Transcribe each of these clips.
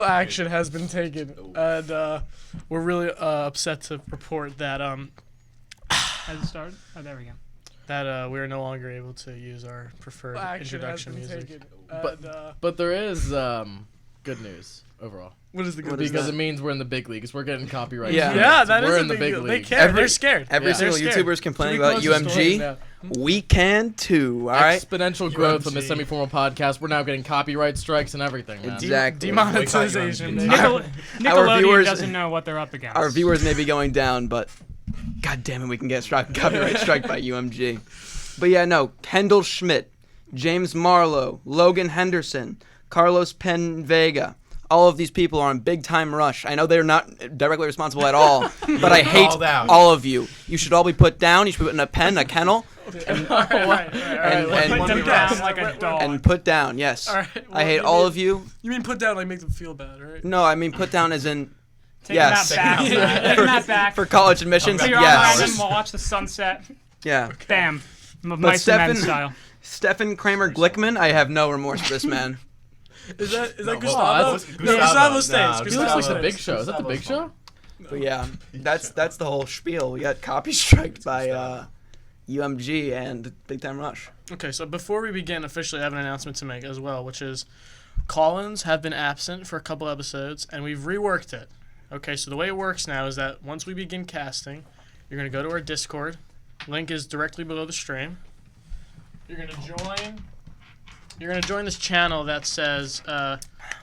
Action has been taken, and we're really upset to report that Has it started? Oh, there we go. that we are no longer able to use our preferred introduction music. But there is good news overall. What is the good Because it means we're in the big leagues. We're getting copyright. Yeah, that we're is in the big They leagues. care. They're scared. Every single They're YouTuber is scared. complaining Should we about close the story UMG. now? We can too. All right. Exponential growth on the UMG. semi-formal podcast. We're now getting copyright strikes and everything, man. Exactly. Demonetization. Our Nickelodeon viewers- doesn't know what they're up against. Our viewers may be going down, but god damn it, we can get copyright strike by UMG. But yeah, no. Kendall Schmidt, James Marlowe, Logan Henderson, Carlos Pen Vega. All of these people are on big time rush. I know they're not directly responsible at all, but I hate all of you. You should all be put down. You should be put in a pen, a kennel, Right. Put them down like a dog. and put down. Yes. All right, I hate all of you. You mean put down like make them feel bad, right? No, I mean put down as in Taking yes. that back. Taking that back. For college admissions. So you're on land and Yes. we'll watch the sunset. Yeah. Bam. Mice and Men style. Stefan Kramer Glickman, I have no remorse for this man. Is that Gustavo? that's- No, Gustavo stays. He looks like Gustavo the Big stays. Show. Is that the Big Show? But yeah, that's the whole spiel. We got copy striked by UMG and Big Time Rush. Okay, so before we begin, officially I have an announcement to make as well, which is Collins have been absent for a couple episodes, and we've reworked it. Okay, so the way it works now is that once we begin casting, you're going to go to our Discord. Link is directly below the stream. You're going to join this channel that says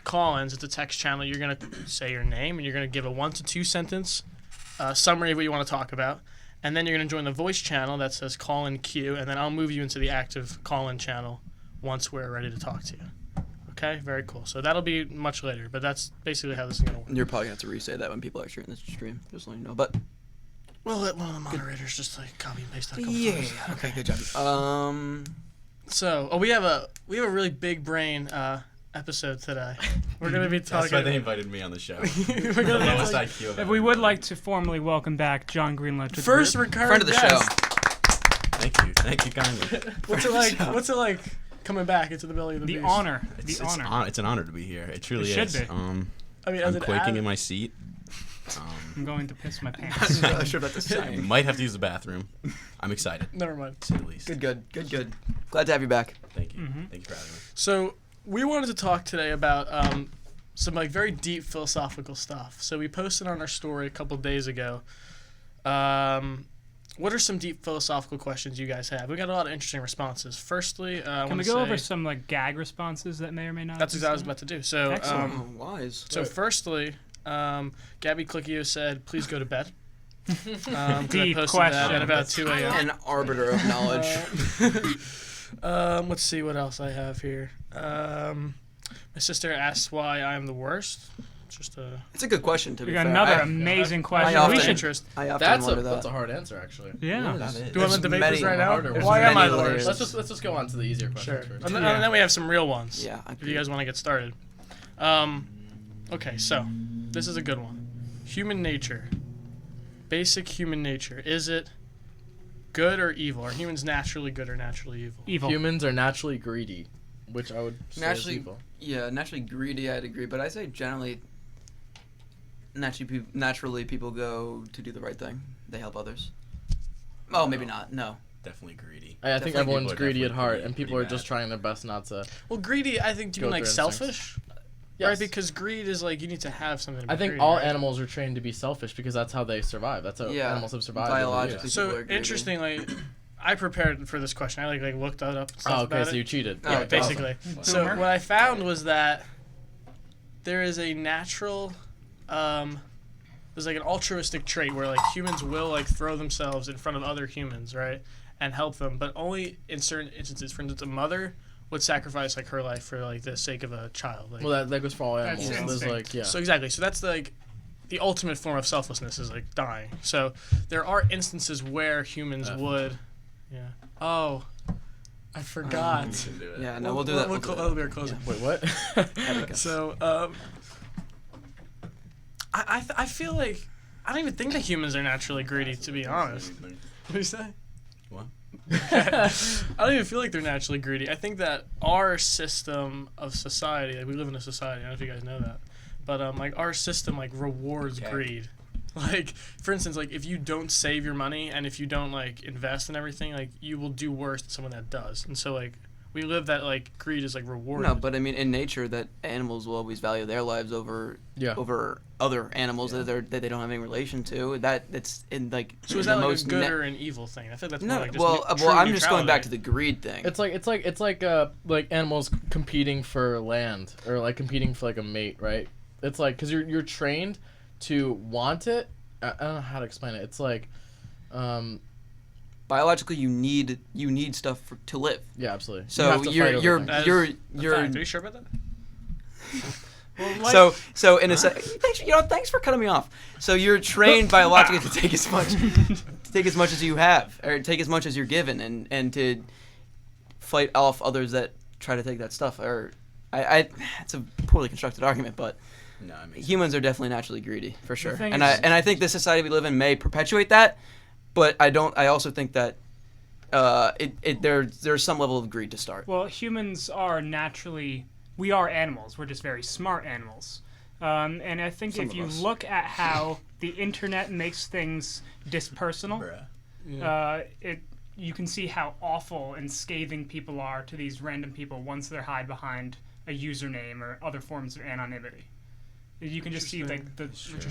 Collins. It's a text channel. You're going to say your name, and you're going to give a 1 to 2 sentence summary of what you want to talk about. And then you're going to join the voice channel that says Call-in Q, and then I'll move you into the active call-in channel once we're ready to talk to you. Okay? Very cool. So that'll be much later, but that's basically how this is going to work. You're probably gonna have to re-say that when people are sharing this stream. Just letting you know. But We'll let one of the moderators just like copy and paste that a couple yeah, times. okay, good job. So, we have a really big brain episode today. We're going to be talking. That's why they invited me on the show. We're The gonna be lowest talking- IQ of If we would everybody. like to formally welcome back John Greenland to the First group. recurring Friend of the guest. show. Thank you kindly. What's it like coming back into the belly of the The beast? honor. It's, The it's, honor. it's an honor to be here. It truly It should is. be. I mean, as I'm an quaking ad- in my seat. I'm going to piss my pants. I'm not sure about this. I might have to use the bathroom. I'm excited, Never mind. to say the least. Good. Glad to have you back. Thank you. Mm-hmm. Thank you for having me. So we wanted to talk today about some like very deep philosophical stuff. So we posted on our story a couple days ago. What are some deep philosophical questions you guys have? We got a lot of interesting responses. Firstly, Can we go over some like gag responses that may or may not? That's have what I was been about to do. So, Excellent. Wise. so firstly, Gabby Clickio said, "Please go to bed." 'Cause I Deep posted that question. at about 2 a.m. An arbiter of knowledge. Let's see what else I have here. My sister asks why I'm the worst. Just a It's a good question to We be got fair. another I amazing I question. often- We should. interest. often That's wonder that. a hard answer, actually. Yeah. That is. Do you want There's to debate many this right now? harder ones. Why am I Many the layers. worst? Let's just go on to the easier Sure. questions first. And then, Yeah. and then we have some real ones. Yeah. If you guys want to get started. Okay, so this is a good one. Human nature. Basic human nature. Is it good or evil? Are humans naturally good or naturally evil? Evil. Humans are naturally greedy, which I would say Naturally- is evil. Yeah, naturally greedy, I'd agree, but I say generally, naturally people go to do the right thing. They help others. Oh, maybe not. No. Definitely greedy. I think Definitely everyone's people are greedy at definitely heart, greedy, and people pretty are just bad. trying their best not to. Well, greedy, I think, do you Go mean like through instincts. selfish? Yes. Right, because greed is like you need to have something to be I think greedy, all right? animals are trained to be selfish because that's how they survive. That's how Yeah, animals have survived. over biologically. years. People So are greedy. interestingly, I prepared for this question. I like looked that up and stuff Oh, okay, about so it. you cheated. Oh, Yeah, okay. basically. Awesome. So Boomer. what I found was that there is a natural, there's like an altruistic trait where like humans will like throw themselves in front of other humans, right, and help them, but only in certain instances. For instance, a mother would sacrifice like her life for like the sake of a child. Like, Well, that goes for all That's animals. There's instinct. like, yeah. So exactly. So that's like the ultimate form of selflessness is like dying. So there are instances where humans would. Yeah. Oh, I forgot. Yeah, no, we'll do that. We'll do That'll that. be our closing. Wait, what? So, I feel like I don't even think that humans are naturally greedy, to be honest. What do you say? What? I don't even feel like they're naturally greedy. I think that our system of society, like we live in a society, I don't know if you guys know that, but like our system like rewards greed. Like, for instance, like if you don't save your money and if you don't like invest in everything, like you will do worse than someone that does. And so like we live that like greed is like rewarded. No, but I mean in nature that animals will always value their lives over other animals that they don't have any relation to. That's in like so is that like a good or an evil thing? I think that's more like just well I'm just going back to the greed thing. It's like animals competing for land or like competing for like a mate, right? It's like because you're trained to want it. I don't know how to explain it. It's like biologically you need stuff to live. Yeah, absolutely. So you're are you sure about that? Well, so in a thanks for cutting me off. So you're trained biologically to take as much as you have, or take as much as you're given, and to fight off others that try to take that stuff. Or it's a poorly constructed argument, but No, humans are definitely naturally greedy for sure. And I think the society we live in may perpetuate that, but I also think that there's some level of greed to start. Well, humans are naturally. We are animals. We're just very smart animals. And I think if you look at how the internet makes things dispersonal, you can see how awful and scathing people are to these random people once they're hide behind a username or other forms of anonymity. You can just see like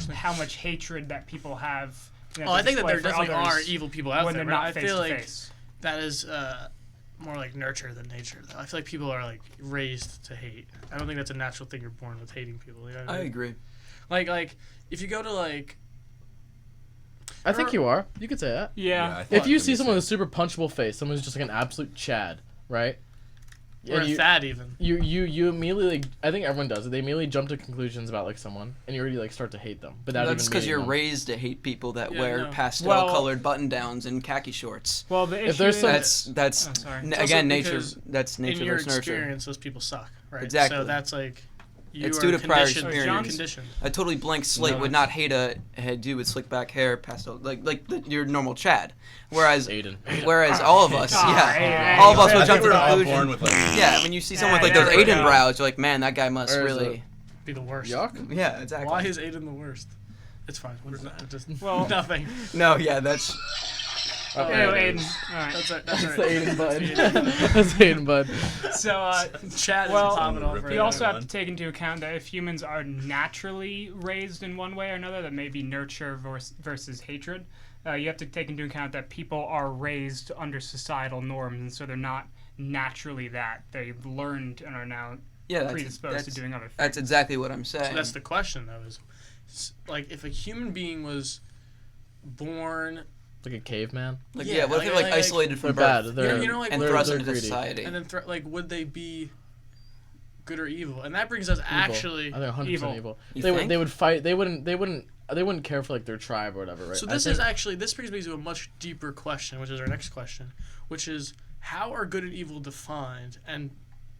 how much hatred that people have. I think that there definitely are evil people out when there. They're not I feel like face. that is more like nurture than nature, though. I feel like people are like raised to hate. I don't think that's a natural thing. You're born with hating people. You know what I mean? agree. Like if you go to like. I think you are. You could say that. Yeah. If you see someone with a super punchable face, someone who's just like an absolute Chad, right? Or a fad even. You immediately, I think everyone does it. They immediately jump to conclusions about like someone, and you already like start to hate them. But that's because you're raised to hate people that wear pastel-colored button-downs and khaki shorts. Well, the issue if there's is that's again nature. That's nature in your versus nurture. experience, those people suck, right? Exactly. So that's like. It's due to prior experience. experience. A totally blank slate would not hate a dude with slick back hair, pastel, like your normal Chad. Whereas all of us, all of us would jump to the conclusion. When you see someone with like those Aiden brows, you're like, man, that guy must really be the worst. Yuck. Yeah, exactly. Why is Aiden the worst? It's fine. Nothing. No, yeah, that's. Aiden. All right. That's the Aiden bud. That's Aiden bud. So, Chad we also have to take into account that if humans are naturally raised in one way or another, that may be nurture versus hatred. You have to take into account that people are raised under societal norms, and so they're not naturally that. They've learned and are now predisposed to doing other things. That's exactly what I'm saying. So that's the question, though, is like if a human being was born like a caveman. What if they're like isolated from birth? They're and thrust into society. And then would they be good or evil? And that brings us actually I think 100% evil. They would fight. They wouldn't care for like their tribe or whatever, right? So this brings me to a much deeper question, which is our next question, which is how are good and evil defined, and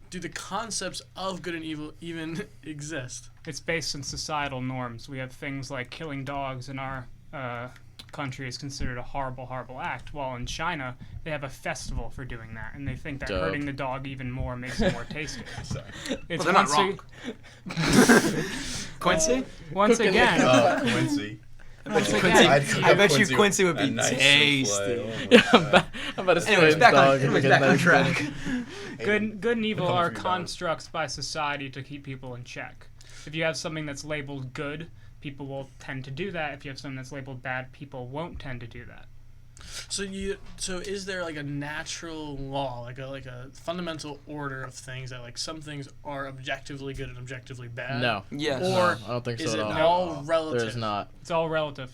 do the concepts of good and evil even exist? It's based on societal norms. We have things like killing dogs in our country is considered a horrible, horrible act, while in China they have a festival for doing that, and they think that hurting the dog even more makes it more tasty. Sorry. It's they're not wrong. Quincy? Once again. Quincy. I bet you Quincy would be tasty. I'm about to say anyways, back on track. Good and evil are constructs by society to keep people in check. If you have something that's labeled good, people will tend to do that. If you have something that's labeled bad, people won't tend to do that. So is there like a natural law, like a fundamental order of things that like some things are objectively good and objectively bad? No. Yes. Or I don't think so is at it all. all relative? There's not. It's all relative.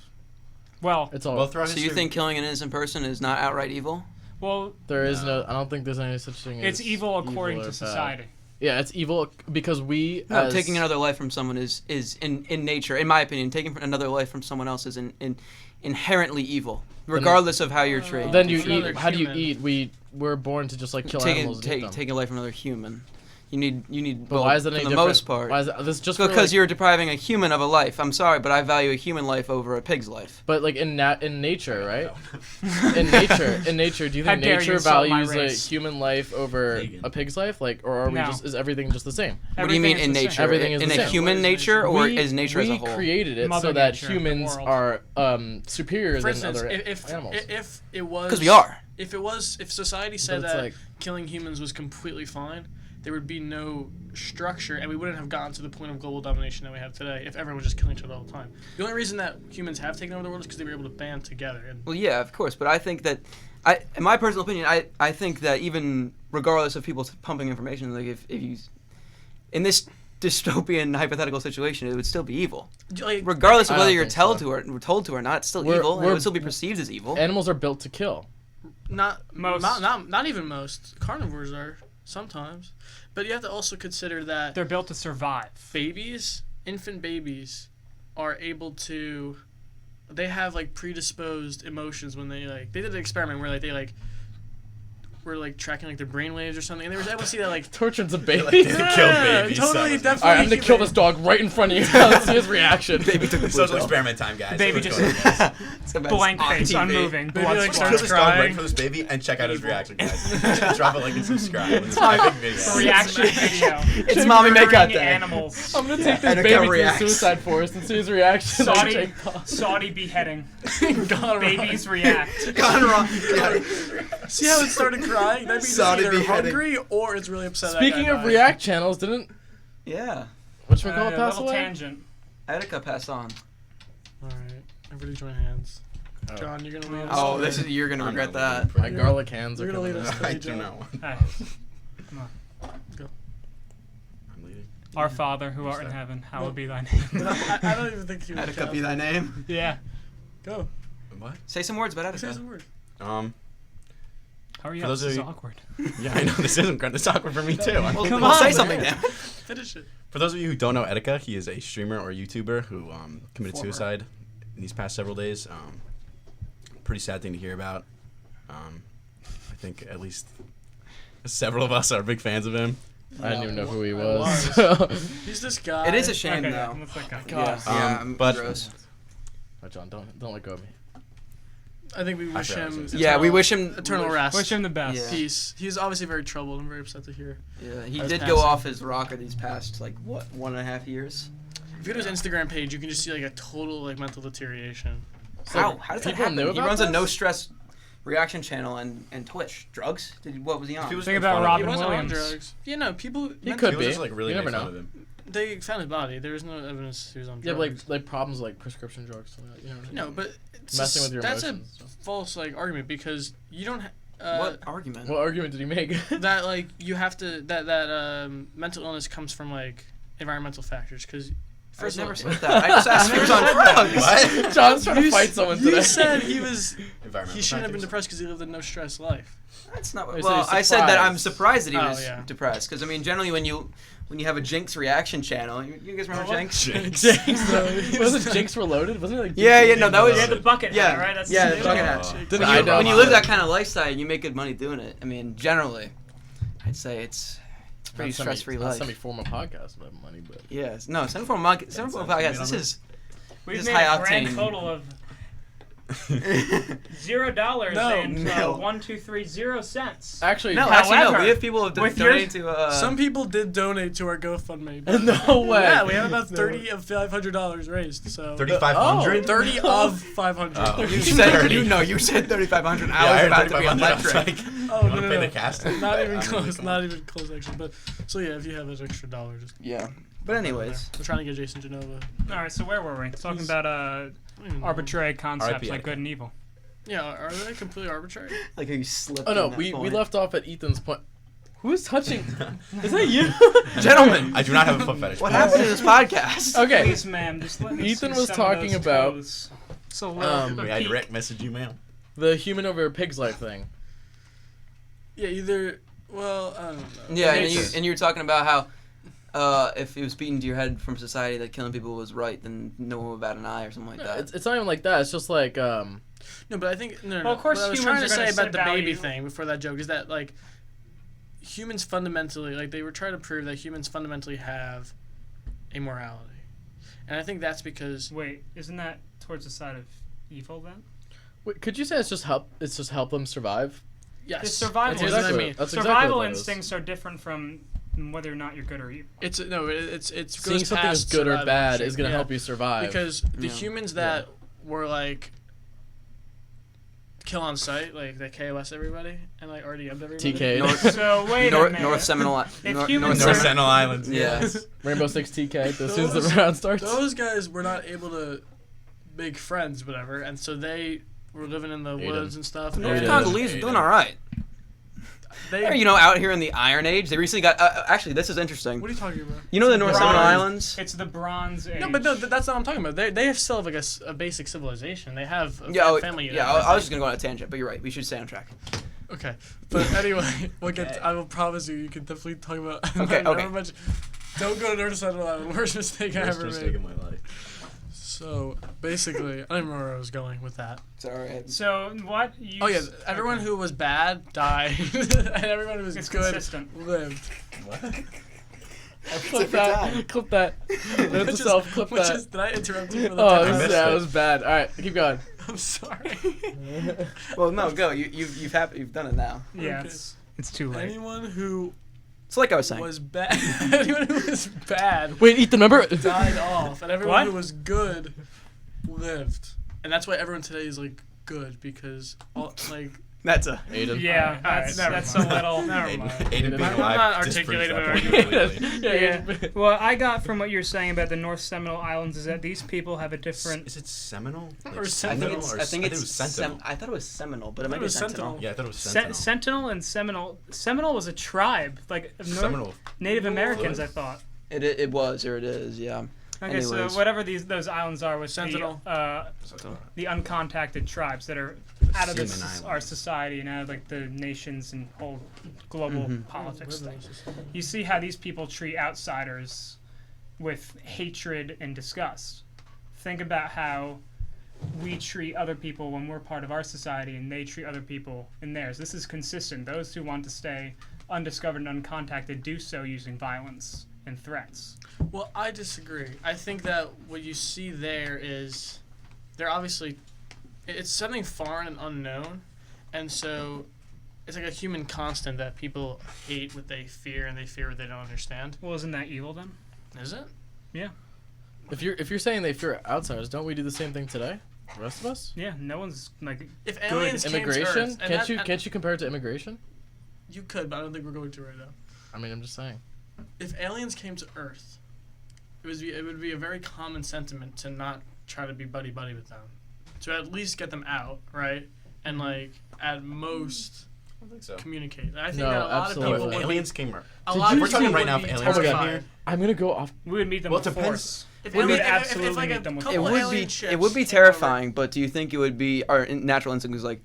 Well, it's all. So you think killing an innocent person is not outright evil? Well, there is no. I don't think there's any such thing as. It's evil according to society. Yeah, it's evil because taking another life from someone is in nature, in my opinion, taking another life from someone else is inherently evil, regardless of how you're trained. Then you eat. How do you eat? We're born to just like kill animals. Take a life from another human. You need But well, why is it for any the different? most part. Why is it, this just for, Because like, you're depriving a human of a life. I'm sorry, but I value a human life over a pig's life. But like in nature, right? in nature, do you How think dare you nature insult my values a race. human life over Vegan. a pig's life? Like, or are we No. is everything just the same? What do you mean Everything in is the same. nature? Everything is in the a same. human nature, or we, is nature as a we whole? created it Mother so that nature, the humans world. are superior For than instance, other if animals. it was Because we are. if society said it's that like- killing humans was completely fine, there would be no structure, and we wouldn't have gotten to the point of global domination that we have today if everyone was just killing each other all the time. The only reason that humans have taken over the world is because they were able to band together. And Well, yeah, of course, but I think that, in my personal opinion, I think that even regardless of people pumping information, like if you, in this dystopian hypothetical situation, it would still be evil. like, Regardless of I whether don't you're think told so. to or not, it's still We're- evil, and it we're- would still be perceived as evil. Animals are built to kill. not Most. not even most carnivores are sometimes, but you have to also consider that They're built to survive. infant babies, are able to. They have like predisposed emotions when they did an experiment where they were like tracking like their brain waves or something, and they were able to see that like Torturing a They baby. like to kill babies. totally so- definitely. All right, I'm gonna kill this dog right in front of you. Let's see his reaction. Baby took the Social blue pill. experiment time, guys. Baby What's just- going on, guys? It's the best Blank on face, TV. unmoving, Baby, blood like, splatter. Kill starts this dog right crying. for this baby and check out his reaction, guys. Drop a like and subscribe. It's my big video. Reaction video. It's mommy makeup Murdering day. animals. I'm gonna take this And a baby cow to the reacts. suicide forest and see his reaction. Saudi, Jake Paul. Saudi beheading. Gone wrong. Babies react. Gone wrong. See how it started crying? That means it's Saudi either beheading. hungry or it's really upset. Speaking that guy of died. React channels, didn't Yeah, whatchamacallit pass Little away? tangent. Etika passed on. All right, everybody join hands. Oh. John, you're gonna lead us. Oh, you're gonna regret that. My garlic hands are You're gonna coming lead us. out. I do not want. Hey, I'm leading. our Father who art in heaven, hallowed be thy name. I don't even think he would Etika count. be thy name. Yeah. Go. What? Say some words about Say Etika. some word. Hurry For up, those this is of you- awkward. Yeah, I know this isn't great. It's awkward for me too. Well, Come well, on, say man. something then. Finish it. For those of you who don't know Etika, he is a streamer or YouTuber who committed Former. suicide in these past several days. Pretty sad thing to hear about. I think at least several of us are big fans of him. I didn't even know who he I was. was. He's this guy. It is a shame Okay, though. let's let go. Yeah, I'm but- gross. Oh, John, don't let go of me. I think we wish forgot what I him. was Yeah, we wish him eternal rest. Wish him the best. Yeah. Peace. He's obviously very troubled. I'm very upset to hear. Yeah, he His did passing. go off his rocker these past 1.5 years. If you go to his Instagram page, you can just see like a total like mental deterioration. How does that people happen? knew He about runs a this? no stress reaction channel and Twitch. Drugs? What was he on? He was Think making about fun of Robin He wasn't on Williams. drugs. Yeah, no, people. He mental- could He was be. just like really You never making know. fun of him. They found his body. There was no evidence he was on Yeah, drugs. but like problems like prescription drugs. You know what I mean? No, but it's Messing with your that's emotions. a false like argument because you don't. What argument? What argument did he make? That like you have to that mental illness comes from like environmental factors because I've first never of said all, that. I just asked if he was on drugs. What? John's trying to fight someone you today. said he was Environmental he shouldn't have been factors. depressed because he lived a no stress life. That's not what. He said Well, he's I said that I'm surprised. surprised that he Oh, was yeah. depressed. Because I mean, generally when you have a Jinx reaction channel, you guys remember Oh, what? Jinx? Jinx. Wasn't Jinx Reloaded? Wasn't it like Yeah, Jinx yeah, no, that was Yeah, the bucket yeah, hat, right? That's yeah, the the bucket name. hat. Didn't When I you, know when you about live it? that kind of lifestyle, you make good money doing it. I mean, generally, I'd say it's a pretty stress-free life. Not form of podcast about money, but Yes, no, Center for Podcast. This is We've This made high a grand octane. total of $0 No, and no. 1,230 cents. actually, no, actually no. However, We have people who with donated to. Some people did donate to our GoFundMe. But no way. yeah, we have about 30 of $500 raised. So 3,500. 30 of 500. Oh. You You said 30. you said 3,500. Yeah, I was heard about to be 3,500. I was electric. like, Oh, you no, wanna no, pay no. the cast? Not even I'm close. really Not even close, actually. But so yeah, if you have an extra dollar, just Yeah, but anyways, we're trying to get Jason Genova. All right, so where were we? Talking He's- about I don't even know. arbitrary concepts R.I.P. like Attica. good and evil. Yeah, are they completely arbitrary? like how you slipped. Oh no, in that we point. left off at Ethan's point. Who's touching? Is that you? Gentlemen, I do not have a foot fetish. what please. happened to this podcast? Okay. Please, ma'am, just let me Ethan see was some talking of those about, toes. So We had direct message you, ma'am. The human over a pig's life thing. Yeah, either. Well, I don't know. Yeah, It and you makes- and you were talking about how if it was beaten to your head from society that killing people was right, then no one would bat an eye or something like that. It's not even like that. It's just like No, but I think no. Well, of course What I was humans trying to are gonna say about the set baby value. thing before that joke is that like humans fundamentally, like they were trying to prove that humans fundamentally have a morality, and I think that's because Wait, isn't that towards the side of evil then? Wait, could you say it's just help them survive? yes, The survival that's what I exactly- mean. that's exactly Survival what that is. instincts are different from whether or not you're good or evil. It's Seeing goes something as past good or survival bad instinct, is gonna yeah. help you survive. Because the Yeah. humans that were like kill on sight, like they KOS everybody and like RDM'd everybody. TK, North, So wait a North, minute. North Seminole. If North, humans North are- Sentinel Islands. Yeah. Rainbow Six TK. As soon as Those- the round starts. Those guys were not able to make friends, whatever, and so they were living in the Aiden. woods and stuff. North and Congolese are doing all right. They, They're, out here in the Iron Age. They recently got. Actually, this is interesting. what are you talking about? You know the North Bronze. Seminole Islands? It's the Bronze Age. No, but no, that's not what I'm talking about. They have still have like a basic civilization. They have a Yeah, family unit. yeah. and I was just gonna go on a tangent, but you're right. We should stay on track. Okay, but anyway, we'll get. I will promise you, you can definitely talk about. Okay, never okay. mention- don't go to North Central Island. Worst mistake I Worst ever mistake made. in my life. So basically, I don't even remember where I was going with that. It's all right. So what? You Oh yeah, s- everyone okay. who was bad died, and everyone who was It's good consistent. lived. Clip that. Clip that. Note to self. Clip which that. is, did I interrupt you for the Oh, time? this, missed yeah, it. it was bad. All right, keep going. I'm sorry. Well, no, go. You've done it now. Yeah, Okay. it's too late. Anyone who So like I was saying. was bad, anyone who was bad Wait, Ethan, remember? died off, and everyone What? who was good lived. And that's why everyone today is like good because like That's a. Aiden. Yeah, Alright, that's a never little. Never mind. Aiden being I'm alive not disproves articulating that my point argument. completely. Yeah. Well, I got from what you're saying about the North Seminole Islands is that these people have a different. Is it Seminole? Or Like Sentinel. I think it it's. was Sentinel. I thought it was Seminole, but it I might thought it be was Sentinel. Sentinel. Yeah, I thought it was Sentinel. Sentinel and Seminole. Seminole was a tribe, like of Seminole. Native Americans, I thought. It was or it is, yeah. Okay, so Anyways. whatever those islands are with Sentinel. the uncontacted tribes that are out of Seaman our Islands. society and out of like the nations and whole global Mhm. politics thing. You see how these people treat outsiders with hatred and disgust. Think about how we treat other people when we're part of our society and they treat other people in theirs. This is consistent. Those who want to stay undiscovered and uncontacted do so using violence and threats. Well, I disagree. I think that what you see there is they're obviously it's something foreign and unknown, and so it's like a human constant that people hate what they fear and they fear what they don't understand. Well, isn't that evil then? Is it? If you're saying they fear outsiders, don't we do the same thing today? The rest of us? Yeah, no one's like. If aliens came to Immigration? Earth, and Can't you compare it to immigration? You could, but I don't think we're going to right now. I mean, I'm just saying. If aliens came to Earth, it would be a very common sentiment to not try to be buddy buddy with them, to at least get them out, right? And like at most I don't think so. communicate. And I think No, that a lot absolutely. of people If would aliens came. a Did lot you of We're talking people right now would if be aliens came terrified. here. I'm gonna go off. We would meet them Well, it with depends. force. If We would alien- absolutely like meet a them with couple force. alien It ships would be came over- terrifying, but do you think it would be our natural instinct was like,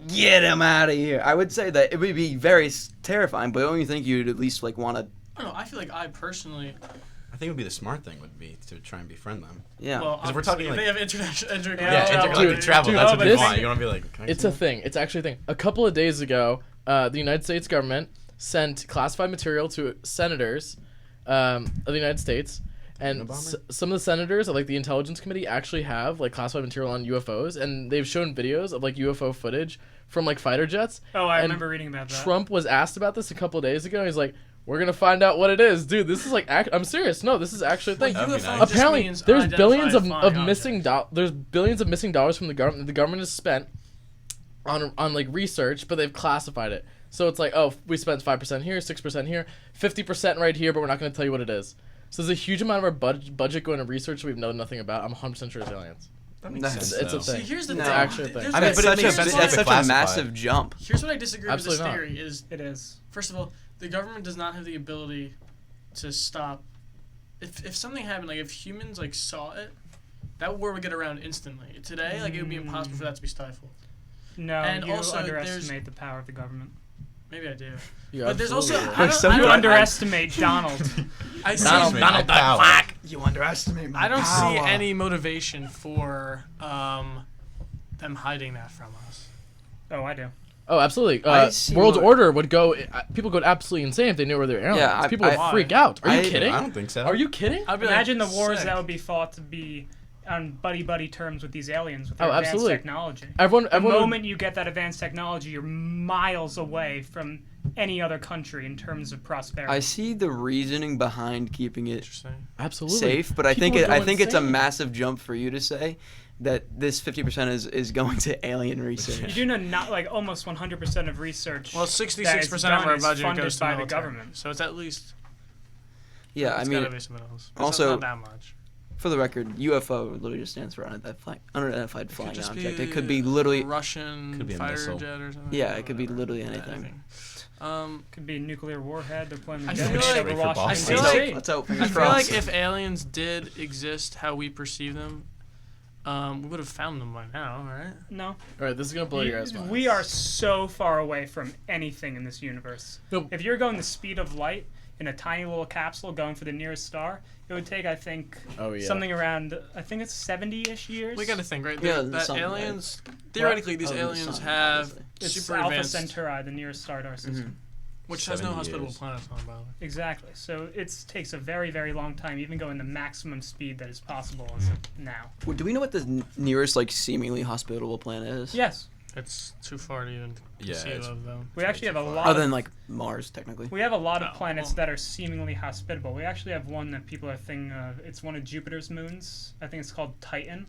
get him out of here? I would say that it would be very terrifying, but don't you think you'd at least like want to? I don't know. I feel like I personally. I think it would be the smart thing would be to try and befriend them. Yeah. Well, 'Cause if we're obviously, talking, if like- they have international Yeah, intergalactic dude, travel. dude, That's oh, what but you this- want. You want to be like. "Can I It's see a that?" thing. It's actually a thing. A couple of days ago, the United States government sent classified material to senators of the United States, and Unabomber? some of the senators of like the intelligence committee actually have like classified material on UFOs, and they've shown videos of like UFO footage from like fighter jets. Oh, I And remember reading about that. Trump was asked about this a couple of days ago. He's like, "We're gonna find out what it is, dude. This is like, I'm serious. No, this is actually a thing." That'd be UFO nice. just Apparently, means there's unidentified billions of flying missing object. there's billions of missing dollars from the government. The government has spent on like research, but they've classified it. So it's like, oh, we spent 5% here, 6% here, 50% right here, but we're not going to tell you what it is. So there's a huge amount of our budget going to research we know nothing about. I'm 100% sure it's aliens. That makes Nice. sense. It's a though. thing. See, here's the No. thing. It's actually a thing. Here's I mean, what but That's it's such a- that's such a classified. massive jump. Here's what I disagree with Absolutely this not. theory is, It is. first of all, the government does not have the ability to stop. If something happened, like if humans like saw it, that war would get around instantly. Today, like it would be impossible for that to be stifled. No, And you also, underestimate the power of the government. Maybe I do. You But there's also absolutely I are. don't, so I You don't, underestimate Donald. I see, Donald, Donald Power. You underestimate my I don't see power. any motivation for them hiding that from us. Oh, I do. Oh, absolutely. I see World what- Order would go. People go absolutely insane if they knew where they were aliens. Yeah, People would freak out. Are you kidding? I don't think so. Are you kidding? I'd be Imagine like, the wars sick. that would be fought to be on buddy terms with these aliens with their Oh, advanced absolutely. technology. Everyone. The Everyone. moment you get that advanced technology, you're miles away from any other country in terms of prosperity. I see the reasoning behind keeping it Interesting. Absolutely. safe, but I People think would go I think it's a insane. massive jump for you to say that this 50% is going to alien You research. do know not like almost 100% of research. Well, that is 66% of done our is budget funded goes to by the military, government. so it's at least. Yeah, I It's mean, gotta be something else. It's also- not that much. for the record, UFO literally just stands for unidentified It flying could just object. be It could be literally, Russian Could be a fighter missile. jet or something. yeah, it could be whatever. literally Yeah, anything. Could be a nuclear warhead. They're planning I to feel detonate like- over For Washington, I feel Let's like- D.C. let's hope. I Fingers feel like crossed. if aliens did exist how we perceive them, we would have found them by now, right? No. All right, this is gonna blow your guys' minds. We are so far away from anything in this universe. No. If you're going the speed of light in a tiny little capsule going for the nearest star, it would take, I think, Oh, yeah. something around, I think it's 70-ish years. We gotta think, right? Yeah, that something, right? aliens, theoretically, these Other than the aliens sun, have obviously. It's super Alpha advanced, Centauri, the nearest star to our system. which has no 70 hospitable years. planets on it, by the way. Exactly. So it takes a very, very long time, even going the maximum speed that is possible as of now. Well, do we know what the nearest like seemingly hospitable planet is? Yes, It's too far to even Yeah, conceive it's- of them. we actually have a lot. Other Of, than like Mars, technically. we have a lot of Oh, planets well. that are seemingly hospitable. We actually have one that people are thinking of. It's one of Jupiter's moons. I think it's called Titan.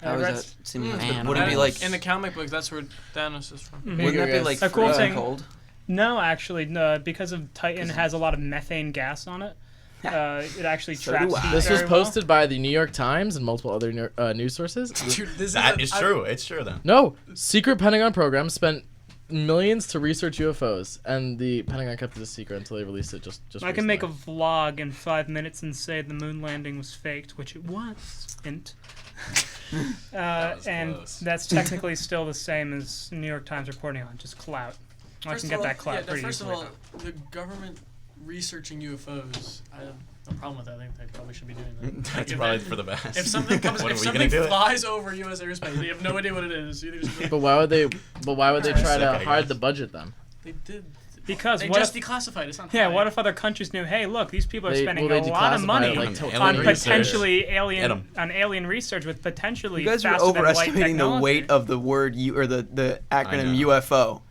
How that's- is that seemingly Mm. hospitable? Wouldn't it be like? in the comic books? That's where Thanos is from. Mhm. Wouldn't that be Yes. like A cool freezing thing- cold? No, actually, no, because of Titan has a lot of methane gas on it. It actually So traps do I. heat This was very well. posted by the New York Times and multiple other news sources. Dude, this That is true. It's true though. No, secret Pentagon program spent millions to research UFOs, and the Pentagon kept it a secret until they released it. Just I can make a recently. vlog in 5 minutes and say the moon landing was faked, which it wasn't. was And close. that's technically still the same as New York Times reporting on, just clout. I can get that clout pretty First of easily. all, the government researching UFOs, I have no problem with that. I think they probably should be doing that. That's Like, if probably that- for the best. If something comes, When if are we something gonna do it? flies over U.S. airspace, you have no idea what it is. You just, But why would they? But why would they Alright. try to Sick, I hide guess. the budget then? they did. Because They what just if, declassified. It's not. yeah, hiding. what if other countries knew, hey, look, these people are They- spending well, a they lot of declassified money it, like, Alien till on research. potentially Get alien 'em. on alien research with potentially You guys are faster than light overestimating the technology. weight of the word U or the acronym know. UFO.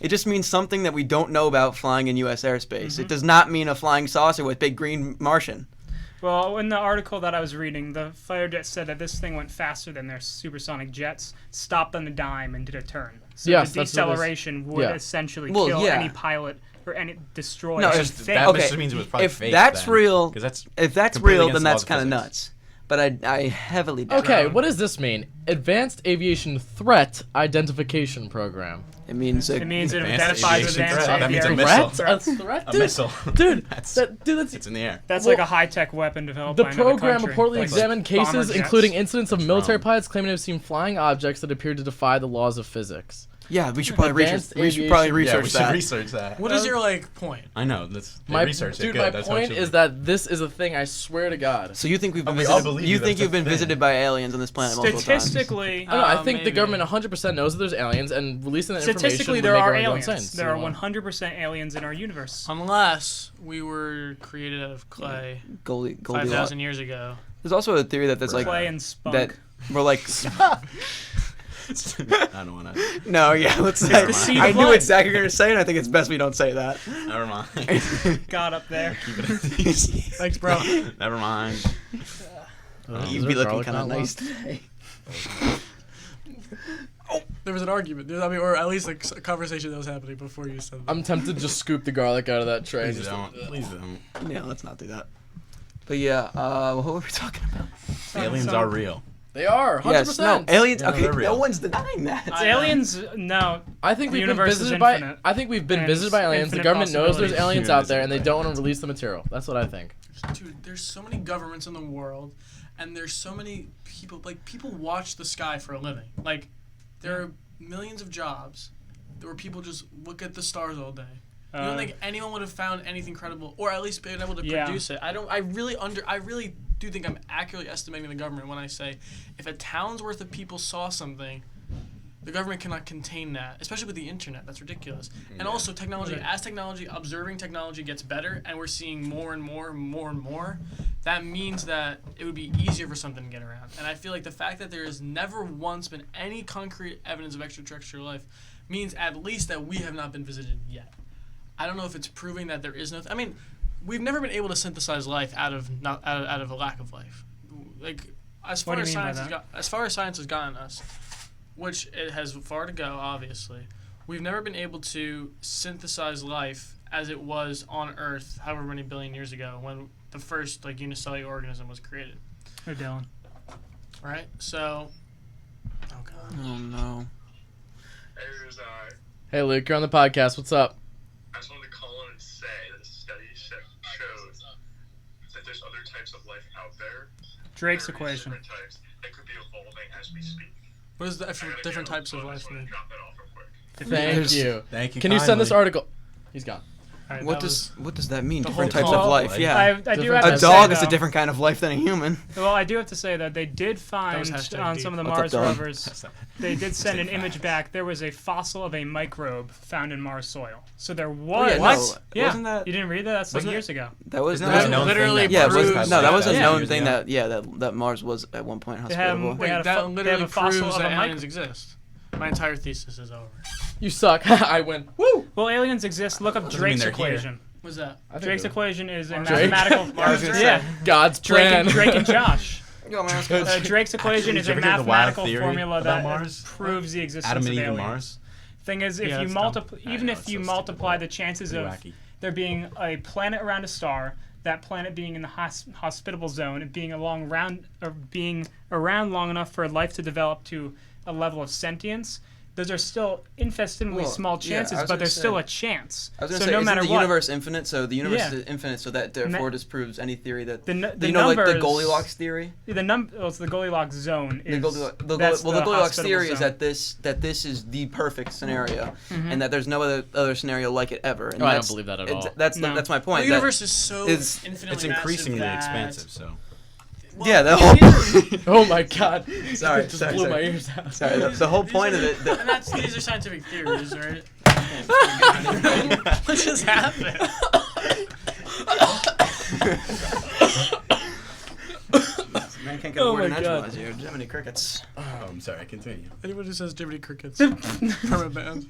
It just means something that we don't know about flying in U.S. airspace. Mm-hmm. It does not mean a flying saucer with big green Martian. Well, in the article that I was reading, the fighter jet said that this thing went faster than their supersonic jets, stopped on a dime, and did a turn. So Yes, the that's what it is. deceleration would Yeah. essentially Well, kill yeah. any pilot or any destroy. No, any it's Just, thing. that Okay, just means it was probably if fake that's then, real- 'cause that's If that's completely real, against then the that's laws of kind of physics. nuts. But I heavily doubt Okay, it. what does this mean? Advanced Aviation Threat Identification Program. It means It means it Advanced identifies aviation advanced threat. That means a aviation missile. A threat, a dude. missile. Dude, That's that's it's in the air. That's Well, like a high-tech weapon developed the by another program country. reportedly Like examined bomber cases jets. including incidents of What's military wrong? pilots claiming to have seen flying objects that appeared to defy the laws of physics. Yeah, we should probably Advanced research. We should probably aviation- Yeah, we research should that. research that. What is your like point? I know. That's they My researched it. dude, Good. my That's how it point should is be. that this is a thing. I swear to God. So you think we've been we all visited? believe You you think that's you've been a thing. visited by aliens on this planet multiple times? Statistically, I don't know. I think the maybe. government 100% knows that there's aliens, and releasing that information statistically, would there make are everyone go aliens. insane. There are So, 100% aliens in our universe. Unless we were created out of clay Goldilocks. 5,000 years ago. There's also a theory that there's like Clay and spunk. that we're like. I don't want to. No, yeah, let's say. Never mind. I knew exactly what you were saying. I think it's best we don't say that. Never mind. got up there. Keep it at these. Thanks, bro. Never mind. is You'd there be looking garlic kind of not nice left? today. There was an argument, I mean, or at least like, a conversation that was happening before you said that. I'm tempted to just scoop the garlic out of that tray. and Please just- don't. Please don't. Yeah, let's not do that. But yeah, what were we talking about? Aliens are real. They are 100%. Yes, no, aliens. Yeah, Okay, they're no real. one's denying that. It's aliens, no. I think The we've been universe is visited by. infinite. I think we've been And visited by aliens. The infinite government knows there's possibilities. aliens You're out there, and they visited don't by want to release the material. That's what I think. Dude, there's so many governments in the world, and there's so many people. Like, people watch the sky for a living. Like, there are millions of jobs where people just look at the stars all day. You don't think anyone would have found anything credible, or at least been able to Yeah. produce it? I really do think I'm accurately estimating the government when I say, if a town's worth of people saw something, The government cannot contain that, especially with the internet. That's ridiculous. And also technology, as observing technology gets better, and we're seeing more and more, that means that it would be easier for something to get around. And I feel like the fact that there has never once been any concrete evidence of extraterrestrial life means at least that we have not been visited yet. I don't know if it's proving that there is no. I mean, we've never been able to synthesize life out of a lack of life. Like as far as science has gotten us, which it has far to go, obviously, we've never been able to synthesize life as it was on Earth, however many billion years ago, when the first unicellular organism was created. Or Dylan. Right. So. Oh God. Oh no. Hey Luke, you're on the podcast. What's up? I just wanted to call in and say that a study shows that there's other types of life out there. Drake's There is equation. different types that could be evolving as we speak. What does the different types of life mean? Drop that off real quick. Thank you. Thank you. Can you send this kindly. article? He's gone. All right, What does that mean? Different whole types of call- life. Yeah. I do Different have A to dog say, is a though- different kind of life than a human. Well, I do have to say that they did was find hashtag on deep. some of the What's up, Mars dog? rovers, they did send an image back. There was a fossil of a microbe found in Mars soil. So there was. yeah, no, What? Yeah. wasn't that- You didn't read that? That's like wasn't years ago. That was Isn't that that a known literally thing yeah, it was, proves no, that was a that- known years thing ago? that Mars was at one point They have, hospitable. they had a, that they have literally a fossil proves of that a aliens microbe. exist. My entire thesis is over. You suck. I win. Woo! Well, aliens exist. Look up mean Drake's they're here. equation. What's that? I think Drake's so. equation is a Drake? mathematical. I was gonna yeah, God's plan. Drake and Josh. Yo, man, Drake's equation Actually, is did a you ever hear the wild mathematical theory formula about that Mars? proves the existence Adam of and Eve and aliens. Mars. Thing is, if Yeah, you that's multiply, I even know, if it's you so multiply stupid. the chances Pretty of wacky. there being a planet around a star, that planet being in the hospitable zone, and being around long enough for life to develop to a level of sentience, those are still infinitesimally Well, small yeah, I chances, was but gonna there's say- still a chance. I was gonna So say, no isn't matter the what, universe infinite? So the universe Yeah. is infinite, so that therefore disproves any theory that the like the numbers, Goldilocks theory. it's the Goldilocks zone. The Is, Goldilocks that's Goldilocks theory hospitable is zone. that this is the perfect scenario, Mm-hmm. and that there's no other scenario like it ever. And Oh, I don't that's- believe that at it's- all. That's No. that's my The point. universe is so it's- infinitely It's increasingly massive that- expansive. So Well, yeah, the whole Oh my God. Sorry, Just sorry, blew sorry. my ears out. sorry, the whole these point are- of it. and these are scientific theories, right? What just happened? Man can't get a Oh word in my God. edgewise here. Jiminy crickets. I'm sorry. Continue. Anyone who says Jiminy Crickets, permanent band.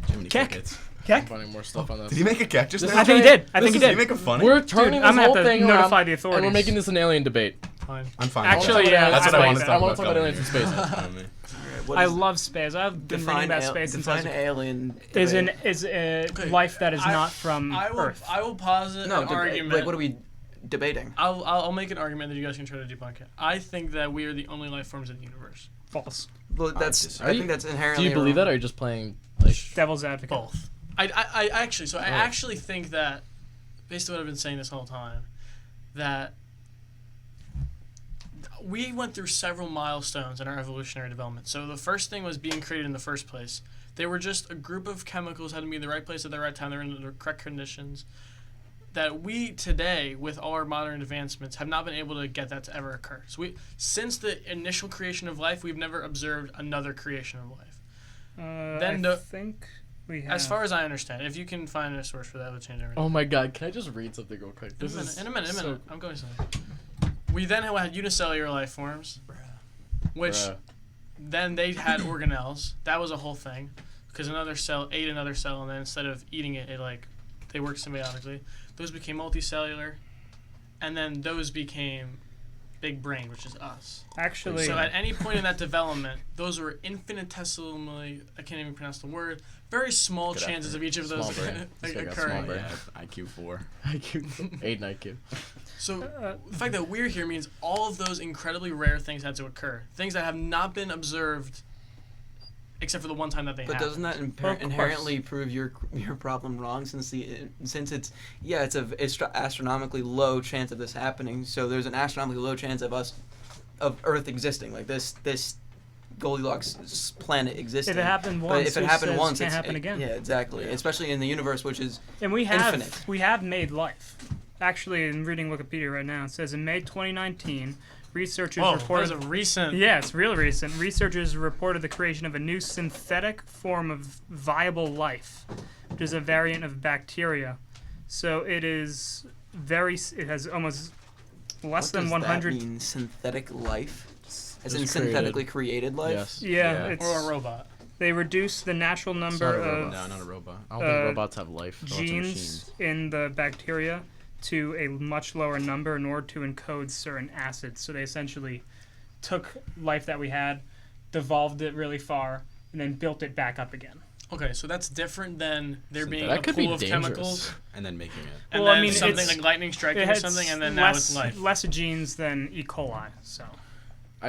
Jiminy Keck. Crickets. Keck? Finding more stuff on this. Did he make a keck just This now? I think he did. I think he Did he did. make a funny? We're turning I'm this gonna whole have to thing notify around, the and authorities. we're making this an alien debate. Fine. I'm fine. Actually, yeah, That's what I I like want to that. talk I about. want to talk about going aliens in space. Oh, man. What I is- love space. I've been reading about space since I was define a alien. is a Okay, life that is I- not from I will. Earth. I will posit No, an argument. like what are we debating? I'll make an argument that you guys can try to debunk it. I think that we are the only life forms in the universe. False. Well, disagree. I think that's Do inherently. you believe wrong. that, or are you just playing like? Devil's advocate. Both. I actually think that, based on what I've been saying this whole time, that we went through several milestones in our evolutionary development. So the first thing was being created in the first place. They were just a group of chemicals had to be in the right place at the right time. They're in the correct conditions. That we today, with all our modern advancements, have not been able to get that to ever occur. So since the initial creation of life, we've never observed another creation of life. Then I the- think we have. As far as I understand, if you can find a source for that, it would change everything. Oh my God! Can I just read something real quick? In a minute. so- I'm going somewhere. We then had unicellular life forms, which Bruh. then they had organelles. That was a whole thing, because another cell ate another cell, and then instead of eating it, they worked symbiotically. Those became multicellular, and then those became big brain, which is us. Actually, So at any point in that development, those were infinitesimally, I can't even pronounce the word, very small Good chances effort. of each of Small those brain. like, So I got small occurring. brain. Yeah, IQ 4. IQ 8 and IQ. So the fact that we're here means all of those incredibly rare things had to occur. Things that have not been observed except for the one time that they But happened. doesn't that Well, of course. inherently prove your problem wrong? Since it's astronomically low chance of this happening. So there's an astronomically low chance of Earth existing, like this Goldilocks planet existing. if it happened But once, if it who happened says once, can't it's happen again. Yeah, exactly. Especially in the universe, which is And we infinite. have made life. Actually, in reading Wikipedia right now, it says in May 2019, researchers Whoa, reported. that was a recent. Yeah, it's real recent. Researchers reported the creation of a new synthetic form of viable life, which is a variant of bacteria. So it is it has almost less than 100. What does that mean? Synthetic life? As in It's synthetically created life? Yes. Yeah, Yeah. it's Or a robot. they reduce the natural number not a of robot. No, not a robot. I don't think Uh, robots have life. Robots are genes machines. in the bacteria to a much lower number in order to encode certain acids. So they essentially took life that we had, devolved it really far, and then built it back up again. Okay, so that's different than there being That a could be pool of dangerous. chemicals And then making it. and Well, I then mean, something it's- like lightning striking It or has something, and then now it's life. less genes than E. coli. So I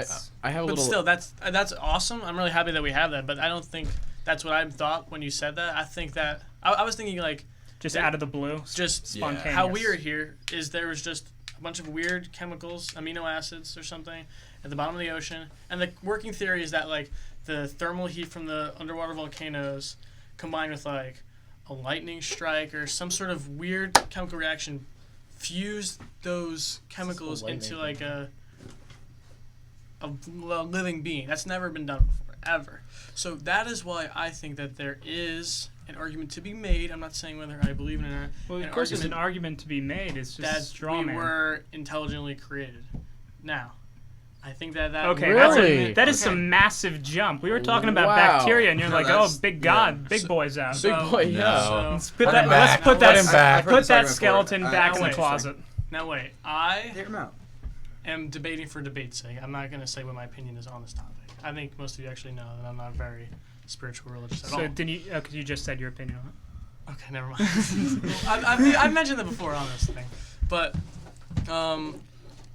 have a But little. still, that's awesome. I'm really happy that we have that, but I don't think that's what I thought when you said that. I think that I was thinking like just Yeah. out of the blue, just Yeah. spontaneous. how weird here is there was just a bunch of weird chemicals, amino acids or something, at the bottom of the ocean, and the working theory is that like the thermal heat from the underwater volcanoes combined with like a lightning strike or some sort of weird chemical reaction fused those chemicals lightning into thing. like a living being. That's never been done before, ever. So that is why I think that there is an argument to be made. I'm not saying whether I believe in it or not. Well, an of course, there's an argument argument to be made. It's just that straw we man. were intelligently created. Now, I think that Okay, Really? that is Okay. some massive jump. We were talking about Wow. bacteria, and you're No, like, oh, that's- big yeah. God, big boy's out. So- Big boy, yeah. So, Let's put Put that. him Let's back. put that. Put him back. I've heard Put this that argument before. skeleton back in the wait. closet. now wait, I Hear him out. am debating for debate's sake. I'm not going to say what my opinion is on this topic. I think most of you actually know that I'm not very spiritual religious at So all. did you? Because you just said your opinion on it. Okay, never mind. I've mentioned that before on this thing, but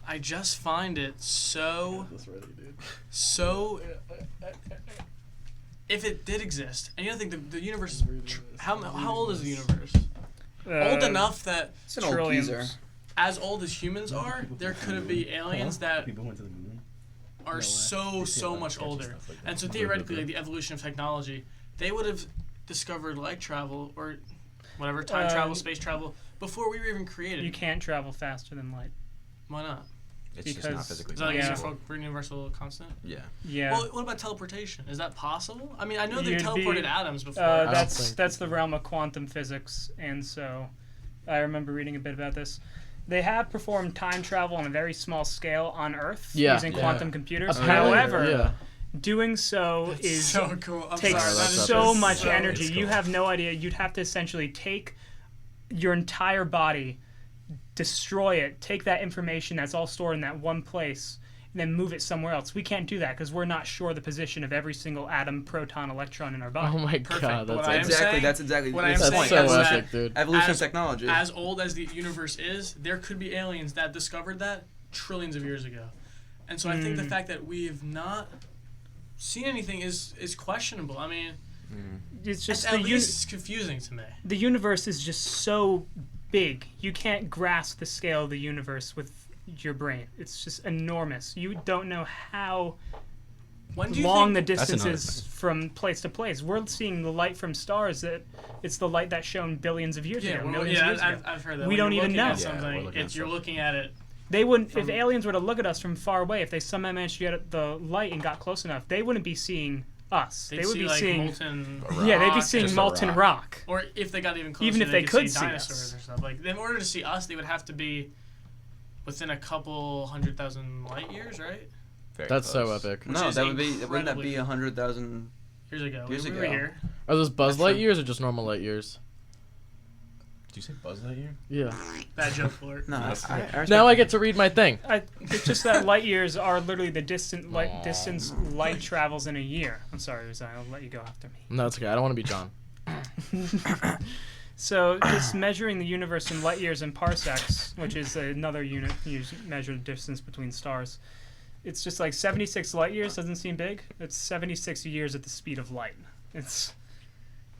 I just find it so. If it did exist, and you don't think the universe is how old is the universe? Old enough that It's an old trillions. geezer. as old as humans are, there could be aliens that People went to the moon. are so much older. And so theoretically, the evolution of technology, they would have discovered light travel or whatever, time travel, space travel, before we were even created. You can't travel faster than light. Why not? It's just Because- not physically Is that like Yeah. possible. a universal constant? Yeah. Yeah. Well, what about teleportation? Is that possible? I mean, I know they've You'd teleported be- atoms before. don't That's think- the realm of quantum physics, and so I remember reading a bit about this. They have performed time travel on a very small scale on Earth Yeah. using Yeah. quantum computers. Apparently, However, yeah. doing so That's is so cool. I'm takes sorry, that is so just much so- energy. it's You cool. have no idea. You'd have to essentially take your entire body, destroy it, take that information that's all stored in that one place, and then move it somewhere else. We can't do that because we're not sure the position of every single atom, proton, electron in our body. Oh my Perfect. god, But that's what I am awesome. saying- That's exactly what I am the That's saying point. so is that epic, dude. Evolution as- of technology. As old as the universe is, there could be aliens that discovered that trillions of years ago. And so I think the fact that we have not seen anything is questionable. I mean, It's it's just at the least it's confusing to me. the universe is just so big. You can't grasp the scale of the universe with your brain. It's just enormous. You don't know how When do you long the think, That's distance another is from place to place. We're seeing the light from stars that it's the light that's shown billions of years yeah, ago, well, millions of yeah, years ago. I've heard that. We When don't you're even looking know. at Yeah, we're something, looking at you're stuff. looking at it. They wouldn't, From- if aliens were to look at us from far away, if they somehow managed to get the light and got close enough, they wouldn't be seeing us. They'd They would see be like seeing, molten yeah, they'd be rock, seeing just a molten rock. rock. or if they got even closer, Even if they could see dinosaurs us. or stuff. Like in order to see us, they would have to be within a couple 100,000 light years, right? Very That's so close. epic. Which No, is that would be. Wouldn't that incredibly be cool. 100,000? Years ago. Years we ago. were here. Are those Buzz That's true. Light years or just normal light years? Did you say Buzz Lightyear? Yeah. Bad joke for it. No, I respect Now I that. get to read my thing. It's just that light years are literally the distance light travels in a year. I'm sorry, Rizai, I'll let you go after me. No, it's okay. I don't want to be John. So just measuring the universe in light years and parsecs, which is another unit used to measure the distance between stars. It's just like 76 light years doesn't seem big. It's 76 years at the speed of light. It's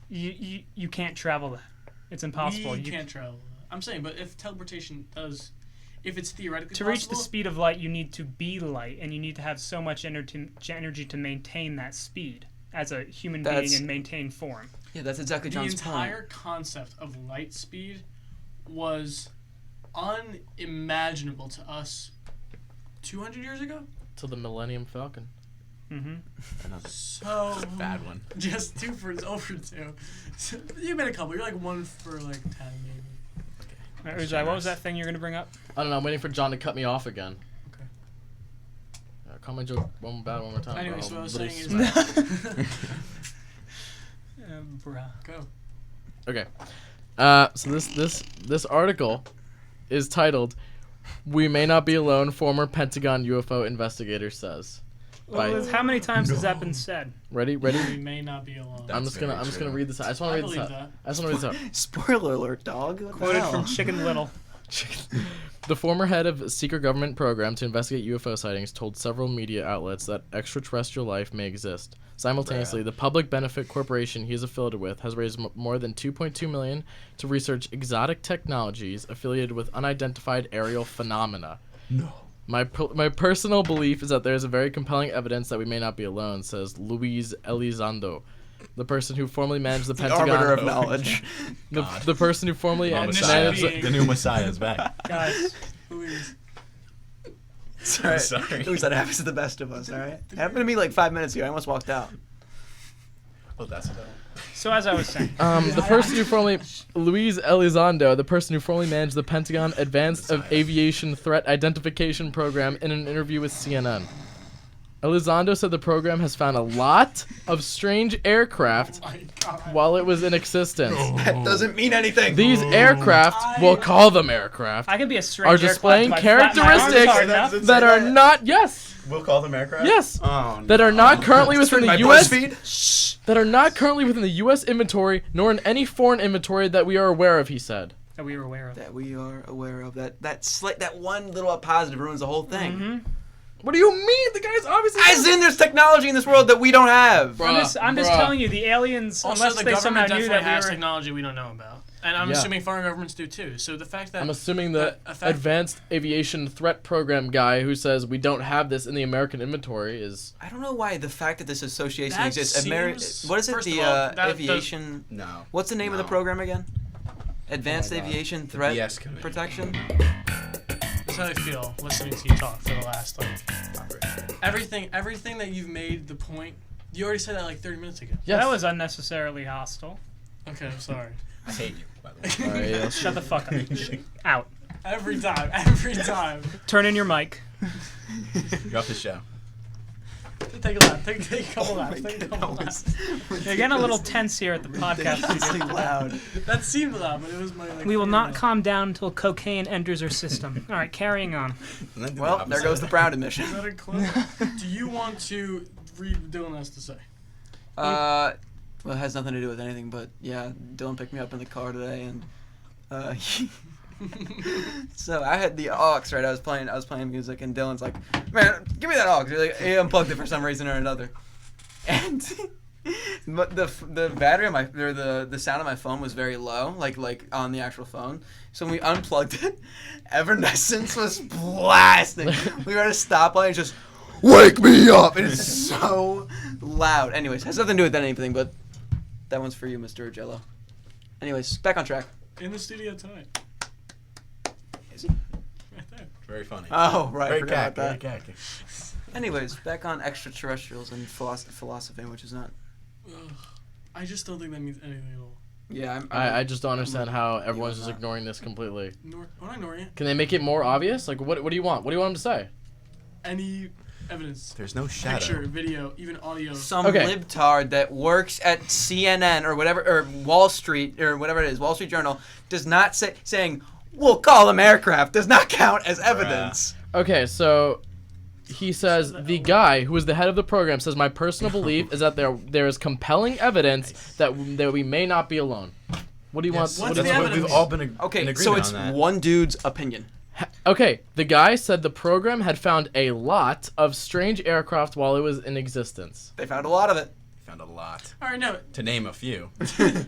you can't travel that. It's impossible. We You can't travel. I'm saying, but if teleportation does, if it's theoretically to reach the possible, speed of light, you need to be light, and you need to have so much energy to maintain that speed as a human being That's- and maintain form. Yeah, that's exactly the John's entire point. concept of light speed was unimaginable to us 200 years ago. To the Millennium Falcon. Mm-hmm. Another So bad one. just 2 for 2. So, you made a couple. You're like 1 for like 10 maybe. All right, Ujai, what was that thing you're gonna bring up? I don't know. I'm waiting for John to cut me off again. Okay. Call my joke one more time. Anyway, bro. so what I was Literally saying is smack. Bruh. Go. Okay. So this article is titled "We May Not Be Alone." Former Pentagon UFO investigator says. Well, how many times has that been said? Ready? We may not be alone. That's I'm just gonna very read this out. I just want I to read believe this out. that. I just want to read this out. Spoiler alert, dog. What the Quoted hell? from Chicken Little. The former head of a secret government program to investigate UFO sightings told several media outlets that extraterrestrial life may exist. Simultaneously, the public benefit corporation he is affiliated with has raised more than $2.2 million to research exotic technologies affiliated with unidentified aerial phenomena. No. My personal belief is that there is a very compelling evidence that we may not be alone, says Luis Elizondo, the person who formerly managed the Pentagon. Arbiter of knowledge. The person who formerly managed The new Messiah is back. Guys, Louise. Sorry. Sorry. Louis, that happens to the best of us, all right? It happened to me like 5 minutes ago. I almost walked out. Well, that's it. So as I was saying, The person who formerly, Luis Elizondo, the person who formerly managed the Pentagon Advanced Aviation Threat Identification Program, in an interview with CNN. Elizondo said the program has found a lot of strange aircraft My God. while it was in existence. That doesn't mean anything. These aircraft, we'll call them aircraft, I can be a strange are displaying aircraft if I flap my arms hard characteristics enough. that are not, yes, We'll call them aircraft? yes, Oh, that are not currently within the my U.S. BuzzFeed? that are not currently within the U.S. inventory, nor in any foreign inventory that we are aware of, he said. That we were aware of. That we are aware of. That one little positive ruins the whole thing. Mm-hmm. What do you mean? The guy's obviously... As in, there's technology in this world that we don't have. Bro. I'm just bruh. telling you, the aliens, Also, unless the they somehow government knew definitely that we has were... technology we don't know about. And I'm Yeah. assuming foreign governments do too. So the fact that I'm assuming the a fact- Advanced Aviation Threat Program guy who says we don't have this in the American inventory is... I don't know why the fact that this association That exists. seems- What is it? first The of all, that- aviation. No. What's the name of the No. program again? Advanced Oh my God. Aviation The Threat BS Committee. Protection. that's how I feel listening to you talk for the last everything that you've made the point. You already said that like 30 minutes ago. Yes. That was unnecessarily hostile. Okay, I'm sorry. I hate you, by the way. Alright, yeah. Shut the fuck up. Out. Every time. Turn in your mic. You're off the show. Take a lap. Take a couple laps. Take a couple laps. You're getting a little tense here at the podcast Ridiculously studio. loud. That seemed loud, but it was my like. We will not favorite. calm down until cocaine enters our system. All right, carrying on. And then do the Well, there opposite. goes the Brown admission. Is that a clue? Do you want to read what Dylan has to say? Well, it has nothing to do with anything, but yeah, Dylan picked me up in the car today, and so I had the aux, right? I was playing music, and Dylan's like, "Man, give me that aux." You're like, he unplugged it for some reason or another, and but the battery on the sound of my phone was very low, like on the actual phone. So when we unplugged it, Evanescence was blasting. We were at a stoplight, and just wake me up, and it's so loud. Anyways, has nothing to do with anything, but that one's for you, Mr. Jello. Anyways, back on track. In the studio tonight. Is he? Right there. Very funny. Oh, right. Very Forgot cack, about that. very cack. Anyways, back on extraterrestrials and philosophy, which is not. Ugh. I just don't think that means anything at all. Yeah, I just don't understand how everyone's just ignoring this completely. I'm not ignoring it. Can they make it more obvious? Like, what do you want? What do you want them to say? Any evidence, There's no shadow. picture, video, even audio. some Okay. libtard that works at CNN or whatever, or Wall Street or whatever it is, Wall Street Journal, does not saying we'll call them aircraft does not count as evidence. Okay, so he says the guy who is the head of the program says my personal belief is that there is compelling evidence that we may not be alone. What do you Yes. want? What's What do the you That's want? what we've evidence? all been in Okay, agreement so it's on that. one dude's opinion. Okay, the guy said the program had found a lot of strange aircraft while it was in existence. They found a lot of it. Found a lot. All right, no. To name a few.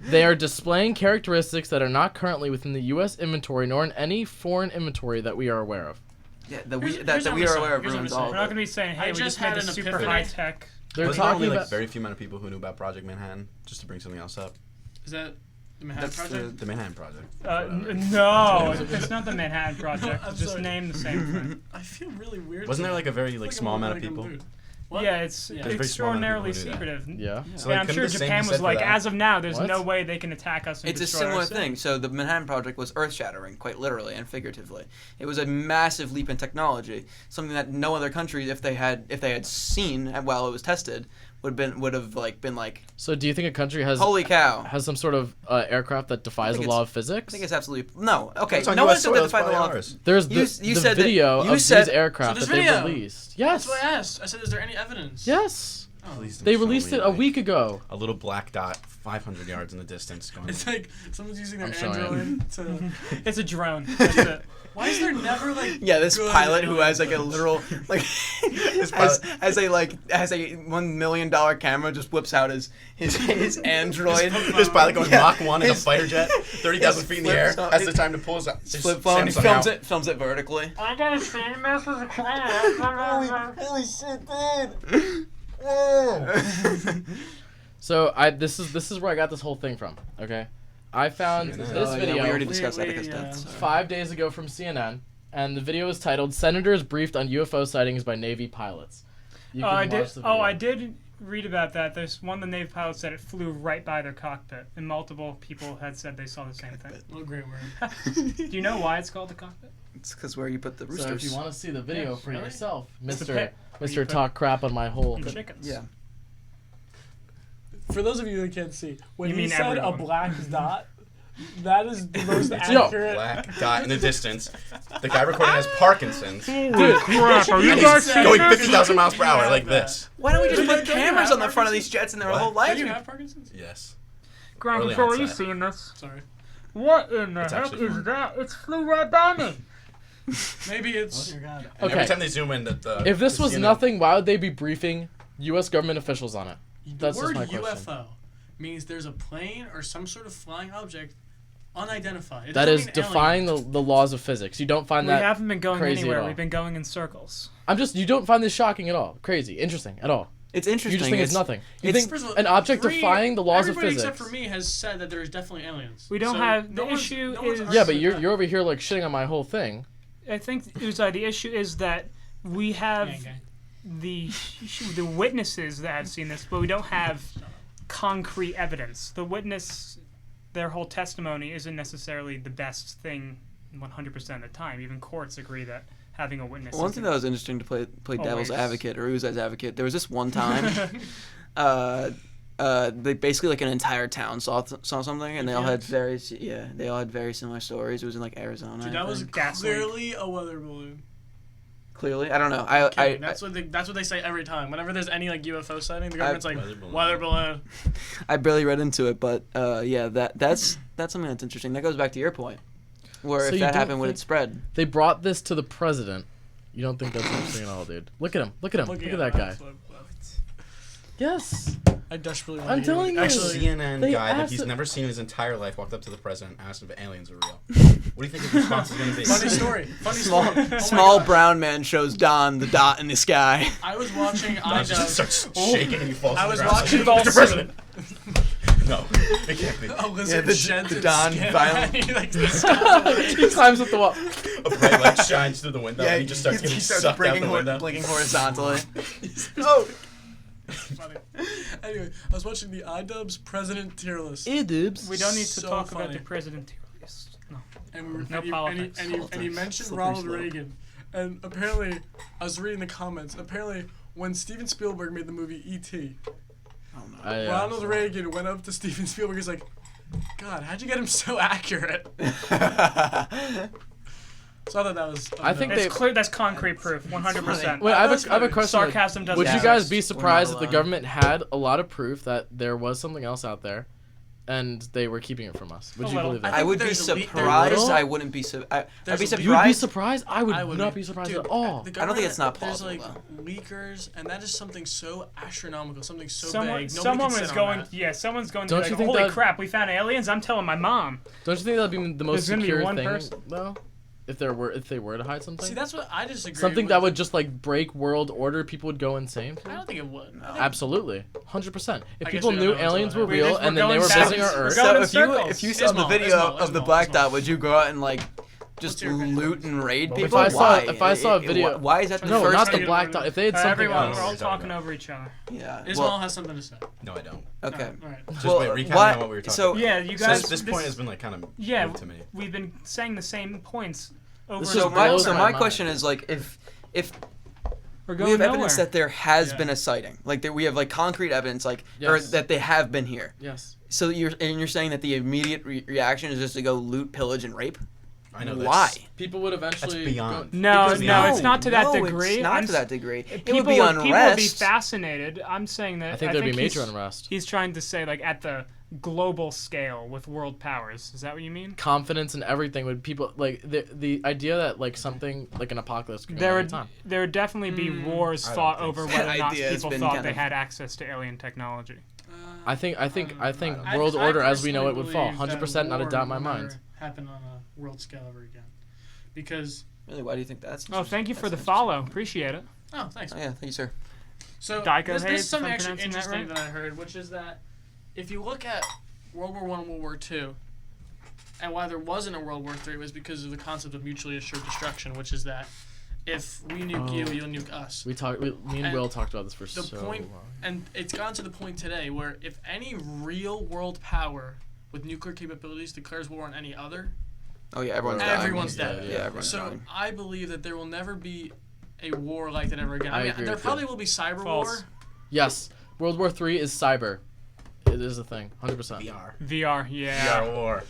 They are displaying characteristics that are not currently within the U.S. inventory nor in any foreign inventory that we are aware of. Yeah, Here's that we what are I'm saying. aware of Here's what I'm ruins saying. all We're of not it. going to be saying, hey, I we just just made had this an super epiphany. high tech. They're Was there talking only like about. very few amount of people who knew about Project Manhattan? Just to bring something else up. Is that The Manhattan That's Project? The Manhattan Project. No, it's not the Manhattan Project. I'm Just sorry. name the same thing. I feel really weird. Wasn't there like a very I like feel small I'm amount of really people? gonna do. What? Yeah, it's Yeah. There's a very small amount of extraordinarily people who do that. secretive. Yeah. So, And like, I'm couldn't sure the same be Japan said was for like, that? as of now, there's What? no way they can attack us and It's a destroy similar our city. thing. So the Manhattan Project was earth-shattering, quite literally and figuratively. It was a massive leap in technology, something that no other country, if they had seen while it was tested, would have been like, So do you think a country has holy cow. has some sort of aircraft that defies the think law it's- of physics? I think it's absolutely no. Okay, It's on no one US said that soil, defied the it's law. probably Of, ours. There's You the said that- video you of said- these aircraft So that there's they video. released. Yes. That's what I asked. I said, is there any evidence? Yes. Oh. Please don't They show released me, it a like, week ago. A little black dot, 500 yards in the distance, going. It's like someone's using their I'm showing Android to. It's a drone. That's it. Why is there never like? Yeah, this good pilot who alien has like a photos? literal like pilot- has a $1 million camera, just whips out his Android. This pilot going Yeah, Mach 1 in a his- fighter jet, 30,000 feet in the air, flips on- has the time to pull his Flip phone, Samsung films out. it, vertically. I got famous as a class. Holy shit, dude! So this is where I got this whole thing from. Okay, I found CNN. this Oh, yeah, video we already discussed that Clearly, because that's 5 days ago from CNN, and the video is titled "Senators Briefed on UFO Sightings by Navy Pilots." You I can did. watch the Oh, video. I did read about that. There's one of the Navy pilots said it flew right by their cockpit, and multiple people had said they saw the same thing. Oh, great word. Do you know why it's called the cockpit? It's because where you put the So roosters. if you want to see the video Yeah, for really? yourself, It's the Mister pit where you Mister put Talk Crap on my whole. the chickens. Yeah. For those of you that can't see, when You he mean said everyone. a black dot, that is the most Yo. accurate. Black dot in the distance. The guy recording has Parkinson's. Crap! Are you And guys he's saying- going Dude, 50,000 miles per hour have like that. this. Why don't we just Don't put you cameras have on the front of these Parkinson's? jets in their What? whole Do life? you have Parkinson's? Yes. Ground Early control, are you onset. seeing this? Sorry. What in the It's heck actually is fun. that? It flew right by me. Maybe it's. And Okay. every time they zoom in, If this the was CNN nothing, why would they be briefing U.S. government officials on it? The That's just word my question. UFO means there's a plane or some sort of flying object unidentified. It That doesn't is mean defying alien. the laws of physics. You don't find We that. haven't been going crazy at anywhere. all. We've been going in circles. You don't find this shocking at all. Crazy, interesting at all. It's You interesting. just think it's nothing. You it's- think First of all, an object three- defying the laws of everybody physics. except for me has said that there's definitely aliens. We don't So have- no the one's- issue no one's is- Yeah, but arguing that. you're over here like shitting on my whole thing. I think Uzai, the issue is that we have Gang, gang. the witnesses that have seen this, but we don't have concrete evidence. The witness, their whole testimony isn't necessarily the best thing 100% of the time. Even courts agree that having a witness. One isn't- thing that was interesting to play devil's Always. advocate or Uzai's advocate. There was this one time, they basically like an entire town saw something, and they all had very similar stories. It was in like Arizona. Dude, I that was think. clearly a weather balloon. Clearly, I don't know. Okay, I that's what they say every time. Whenever there's any like UFO sighting, the government's like Weather balloon. weather balloon. I barely read into it, but yeah, that's something that's interesting. That goes back to your point, where So if you that don't happened, would think- it spread? They brought this to the president. You don't think that's interesting at all, dude? Look at him. Look at him. Look at that guy. Yes. I desperately want I'm to hear telling it. you. Actually, CNN They guy that asked he's it- never seen in his entire life walked up to the president and asked if aliens are real. What do you think his response is going to be? funny story. Funny story. Oh my Small God. brown man shows Don the dot in the sky. I was watching Don just iDub. starts shaking and he falls I to the was ground. watching- Mr. President! No, it can't be. A lizard the sheds its Don skin. violent- He, like, stops. He climbs up the wall. A bright light shines through the window and he just starts getting sucked out the window. blinking horizontally. Funny. Anyway, I was watching the iDubbbz president tier list. Idibs. We don't need to So talk about funny. the president tier list. No. And we were, No and he, politics. and he mentioned Slippery Ronald slope. Reagan. And apparently, I was reading the comments. Apparently, when Steven Spielberg made the movie E.T., Ronald Reagan went up to Steven Spielberg. He's like, "God, how'd you get him so accurate?" So I thought that was. I think It's they- clear that's concrete proof, 100%. Wait, I have That's a funny. question. Sarcasm doesn't Would you exist. guys be We're surprised not if the allowed. government had a lot of proof that there was something else out there, and they were keeping it from us? Would A you little. believe that? I I would be there's a le- surprised. there's- I wouldn't be. I'd There's be a- surprised. You would be surprised? I would I would not be surprised Dude, at all. the I don't think it's not government- plausible, There's like leakers, and that is something so astronomical, something so Someone, big. Nobody someone can was sit on going. that. Yeah, someone's going Don't to you be like, think holy that- crap, we found aliens. I'm telling my mom. Don't you think that'd be the most There's gonna be secure one thing? person. Though, if they were to hide something. See, that's what I disagree. Something with. that would just like break world order, people would go insane. I don't think it would. I think- Absolutely, 100%. If I guess people we don't knew know until aliens it were happens. real We're and then they going were visiting our backwards. Earth, We're going So in if you circles. saw the Ismail, video Ismail, of the Ismail, black Ismail. dot, would you go out and like just What's your opinion? loot and raid If people? I saw- Why? if I saw a video- why is that the no, first not the thing? black dot. If they had something Everyone, else, we're all You're talking talking about. over each other. Yeah. Ismail Well, has something to say. No, I don't. okay. All right. Just Well, by recapping why- on what we were talking so- about. Yeah, you guys. This point has been like kind of Yeah, weird to me. we've been saying the same points over This and just over. blows So my my mind. question is like if We're we going have nowhere. evidence that there has Yeah. been a sighting, like that we have like concrete evidence, like or Yes. that they have been here. yes. So you're saying that the immediate reaction is just to go loot, pillage, and rape? I know Why? that's People would eventually. beyond. No, Because no, now- it's not to that no, degree. It's not I'm to that degree. It people would be unrest. People would be fascinated. I'm saying that. I think there'd be major he's, unrest. He's trying to say like at the global scale with world powers. Is that what you mean? Confidence and everything would people like the idea that like something like an apocalypse could There come would anytime. there would definitely be wars I don't fought think over so. whether or That not idea has people been thought kind they of- had access to alien technology. I think I- world I order as we know personally it would fall. believe that 100%, not a war doubt in my will mind. never happen on a world scale ever again, because Really, why do you think that's? Oh, thank you for the that's follow. Appreciate it. oh, thanks. Oh yeah, thank you, sir. So Daiko this Hayes, is something if I'm actually pronouncing that interesting right? that I heard, which is that if you look at World War I and World War II, and why there wasn't a World War III was because of the concept of mutually assured destruction, which is that if we nuke you, you'll nuke us. Me and And Will talked about this for the so point- long. And it's gotten to the point today where if any real world power with nuclear capabilities declares war on any other, Oh yeah, everyone's dying. everyone's dead. Yeah, everyone's So dying. I believe that there will never be a war like that ever again. I I mean, agree there with probably you. will be cyber False. war. Yes, World War III is cyber. It is a thing, 100%. VR. VR, yeah. VR war.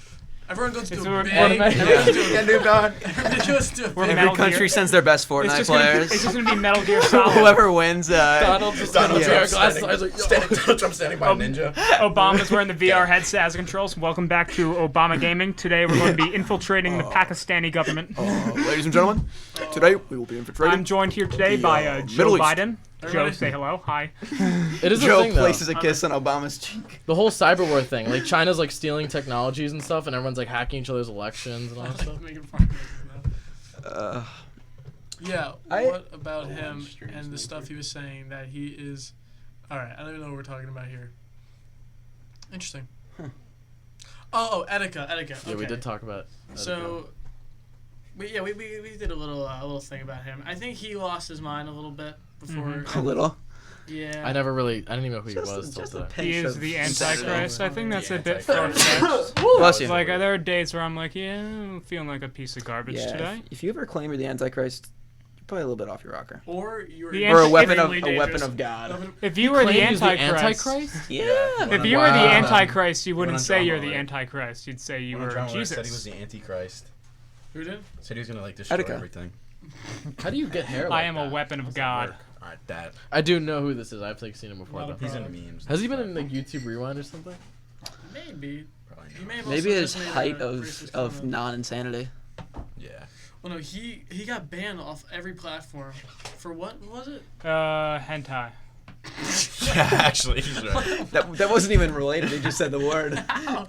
Everyone goes to It's a a- big. Yeah. Everyone goes to a Yeah, dude, God. everyone goes to a We're big- Metal Every country Gear. sends their best It's Fortnite just, players. it's just gonna be Metal Gear Solid. Whoever wins. Donald just Donald yeah. Trump glasses. standing, I was like, Donald Trump standing by a ninja. Obama's wearing the VR headset as controls. Welcome back to Obama Gaming. Today we're going to be infiltrating the Pakistani government. Ladies and gentlemen, today we will be infiltrating. I'm joined here today by Joe Middle East. Biden. Joe, Everybody- say hello. Hi. It is a Joe thing, though. places a kiss on Obama's cheek. The whole cyber war thing, like China's like stealing technologies and stuff, and everyone's like hacking each other's elections and all that stuff. Making fun of it. Uh, Yeah, I- what about Oh, him streams and the maybe. stuff he was saying that he is... Alright, I don't even know what we're talking about here. Interesting. Oh, Etika. Yeah, Okay. we did talk about. that ago. So, we did a little thing about him. I think he lost his mind a little bit before. a little. Yeah. I didn't even know who he was till today. He is the Antichrist. I think that's The a bit Antichrist. far-fetched. Bless you. Like, there are days where I'm like, yeah, I'm feeling like a piece of garbage Yeah, today. if you ever claim you're the Antichrist, you're probably a little bit off your rocker. Or you're The Or a Anti- weapon of God. If you were the Claimed he was Antichrist, Yeah. if you were the Wow. Antichrist, you wouldn't on say drama you're the alert. Antichrist. You'd say you When were John Lewis Jesus. said he was the Antichrist. Who did? Said he was gonna like destroy Etika. everything. How do you get hair? I Like am a that? weapon of How's that God. work? Alright, that. I do know who this is. I've like seen him before. Not a Though. He's into memes. Has he been in like YouTube Rewind or something? Maybe. Probably He may not. have Maybe also his just made height a of racist of comment. non-insanity. Yeah. Well, no, he got banned off every platform. For what was it? Hentai. Yeah, actually, he's right. That wasn't even related. He just said the word.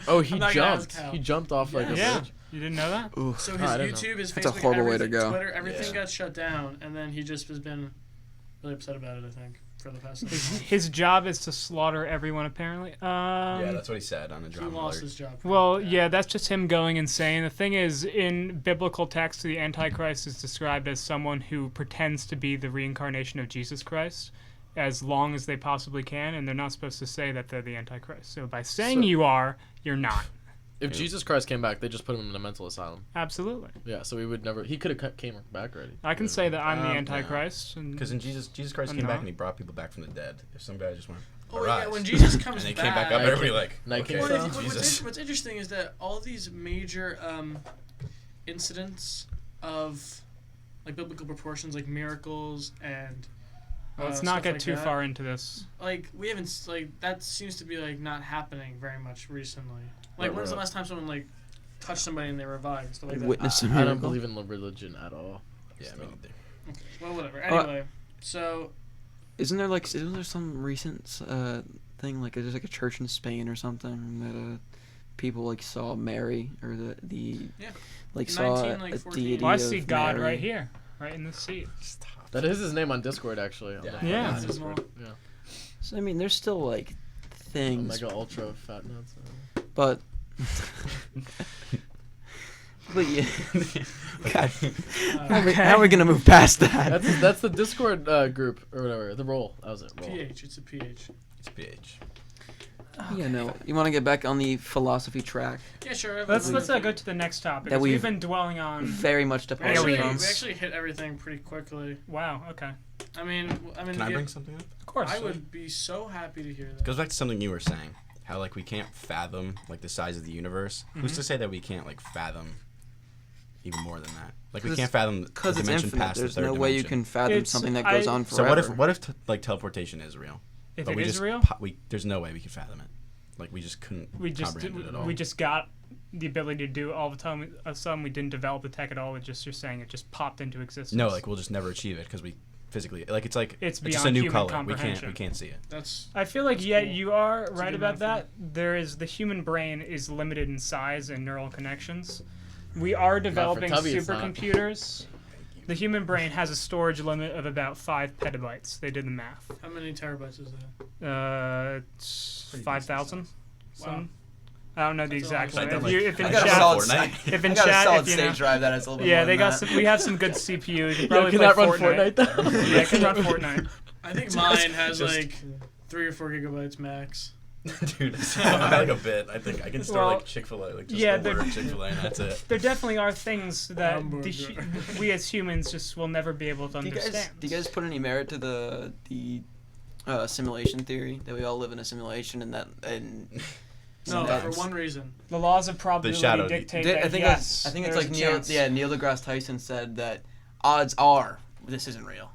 Oh, he I'm not gonna ask jumped. how. He jumped off like a Yeah. bridge. You didn't know that? Ooh. So Oh, his I didn't know. YouTube, his That's a Facebook, horrible way to everything, go. Twitter, everything Yeah. got shut down, and then he just has been really upset about it. I think for the past. His job is to slaughter everyone, apparently. Yeah, that's what he said on the He drama lost alert. his job. Well, yeah, that's just him going insane. The thing is, in biblical text, the Antichrist is described as someone who pretends to be the reincarnation of Jesus Christ as long as they possibly can, and they're not supposed to say that they're the Antichrist. So by saying So- you are, you're not. If Jesus Christ came back, they just put him in a mental asylum. Absolutely. Yeah, so we would never. He could have came back already. I can say that I'm the Um, Antichrist. And Because in Jesus Christ I'm came back not. and he brought people back from the dead. If some guy just went, Oh yeah, "Arise," when Jesus and comes they back. came back up, everybody like, Nike okay, Well, style. if you- Jesus. what's interesting is that all of these major incidents of like biblical proportions, like miracles and let's stuff not get like too that, far into this. Like we haven't like that seems to be like not happening very much recently. Like Right, when's the right. last time someone like touched somebody and they revived and stuff like that? Witness a I don't miracle. believe in religion at all. Yeah, me neither. Okay, well, whatever. Anyway, so Isn't there some recent thing like there's like a church in Spain or something that people like saw Mary or the Yeah. like saw 19, like, a 14. deity Well, I of see God Mary. right here, right in this seat. Stop. That is his name on Discord, actually. Yeah. on Discord. Yeah. So I mean, there's still like things, Omega Ultra Fat Nuts. but but yeah. God, how are we gonna move past that? That's the Discord group or whatever. The roll. That was it. Roll. PH. It's a PH. It's PH. Yeah, no. You want to get back on the philosophy track? Yeah, sure. Let's go to the next topic. That 'Cause we've we've- been dwelling on. Very much We departed actually, from. we actually hit everything pretty quickly. Wow. Okay. I mean, Can I bring something up? Of course. I would be so happy to hear It that. goes back to something you were saying. How like we can't fathom like the size of the universe. Who's to say that we can't like fathom even more than that? Like we 'Cause- can't fathom Because a it's dimension infinite. past There's the third no way you dimension. can fathom It's- something that goes I- on So forever. what if like teleportation is real? If But it we is just real, there's no way we could fathom it. Like we just couldn't we just comprehend it at all. we just got the ability to do it all the time. Some we didn't develop the tech at all. It's just you're saying it just popped into existence. No, like we'll just never achieve it because we physically like it's It's just a beyond new human color. We comprehension. can't see it. That's I feel like That's yeah, cool. you are a right good about metaphor. that. There is the human brain is limited in size and neural connections. We are developing Tubby, it's not. supercomputers. The human brain has a storage limit of about 5 petabytes. They did the math. how many terabytes is that? It's Pretty 5,000. Wow. I don't know the That's a lot. exact I one. got If, like- you, if in I got a chat, solid Fortnite. if in I got chat, a solid if you know, stage drive that has a little bit yeah, more they than got that. some. We have some good CPU. You can Yo, probably can play that run Fortnite. Fortnite though? Yeah, it can run Fortnite. I think mine has just- like 3 or 4 gigabytes max. Dude, I like a bit. I think I can store Well, like Chick-fil-A, like just yeah, the they're- word Chick-fil-A, and that's it. There definitely are things that Hamburger. we as humans just will never be able to Do you understand. guys put any merit to the simulation theory that we all live in a simulation and that and No, Sometimes. for one reason. The laws of probability shadow- dictate I that think yes, I think it's there's like a Neil chance. Neil deGrasse Tyson said that odds are this isn't real.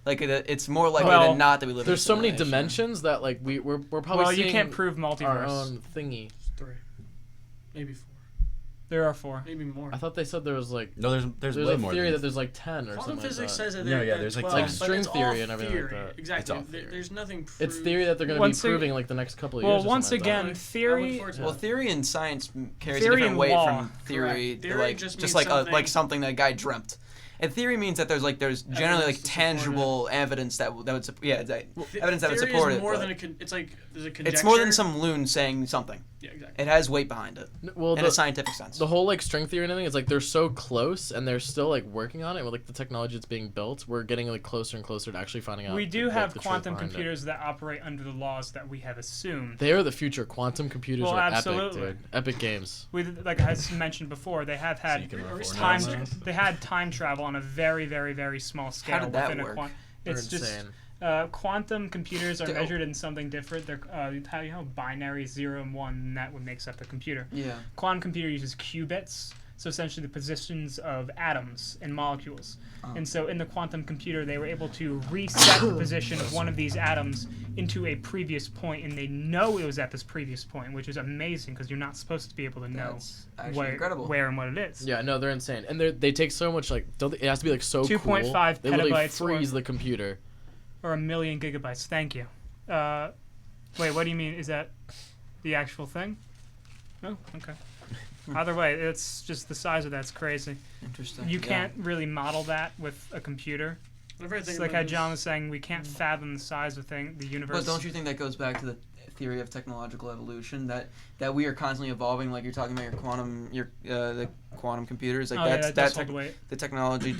Like it's more likely Well, than not that we live. There's in a so many simulation. dimensions that like we're probably Well, seeing you can't prove our multiverse. own thingy. It's 3. Maybe 4. There are 4. Maybe more. I thought they said there was like No, there's there's way a more. theory than that there's like 10 or Quantum something physics like that. says that Yeah, there yeah, are there's like 12, like but string it's all theory and everything like theory. that. Exactly. all theory. There's nothing proved. It's theory that they're going to be Once proving like the next couple of Well, years. or once something like I again, look theory. forward to Well, that. theory and science carries Theory a different and weight law. from theory. Correct. Theory Like just just means like something- something that a guy dreamt. And theory means that there's generally like Evidence to support tangible evidence that would evidence that would Theory support is it. more but than it's like there's a conjecture. it's more than some loon saying something. Yeah, exactly. It has weight behind it that. Well, in a scientific sense. the whole like string theory and everything is like they're so close and they're still like working on it with like the technology that's being built. We're getting like closer and closer to actually finding out. We do like, have the truth quantum behind it. computers that operate under the laws that we have assumed. They are the future. Quantum computers Well, are absolutely. epic, dude. Epic games. Like I mentioned before, they have So had you can run Are we Fortnite time. on that? They had time travel on a very, very, very small scale did that within work? They're It's just insane. quantum computers are Do- measured in something different. They're how binary 0 and 1, and that what makes up a computer. yeah. Quantum computer uses qubits, so essentially the positions of atoms and molecules. Oh. And so in the quantum computer, they were able to reset the position of one of these atoms into a previous point, and they know it was at this previous point, which is amazing because you're not supposed to be able to know That's actually incredible. where and what it is. Yeah, no, they're insane, and they take so much like. Don't they, it has to be like so 2.5 cool. They literally petabytes freeze or- the computer. Or 1,000,000 gigabytes. Thank you. Wait, what do you mean? Is that the actual thing? No? Okay. Either way, it's just the size of that's crazy. Interesting. You Yeah. can't really model that with a computer. Whenever I think It's like about how this- John was saying, we can't fathom the size of the universe. But don't you think that goes back to the theory of technological evolution that we are constantly evolving? Like you're talking about the quantum computers. Like Oh, yeah, that's that does that hold weight. the technology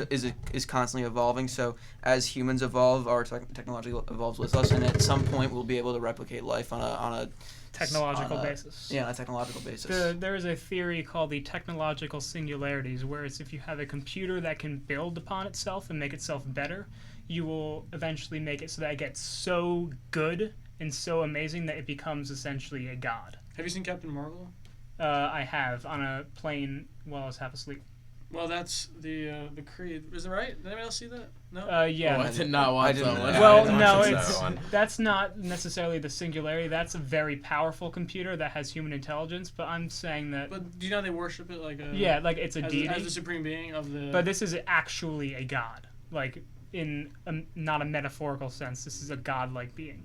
is constantly evolving. So as humans evolve, our technology evolves with us, and at some point we'll be able to replicate life on a Technological on a- basis. Yeah, on a technological basis. There is a theory called the technological singularities, where it's if you have a computer that can build upon itself and make itself better, you will eventually make it so that it gets so good and so amazing that it becomes essentially a god. Have you seen Captain Marvel? I have on a plane while I was half asleep. Well, that's the Creed. Is it right? Did anybody else see that? No. Yeah. Oh, I did not watch I didn't- that one. Yeah, Well, I didn't no, watch it's that one. that's not necessarily the singularity. That's a very powerful computer that has human intelligence. But I'm saying that, But do you know how they worship it like a yeah, like it's a as, deity. as the supreme being of the? But this is actually a god, like in not a metaphorical sense. This is a godlike being.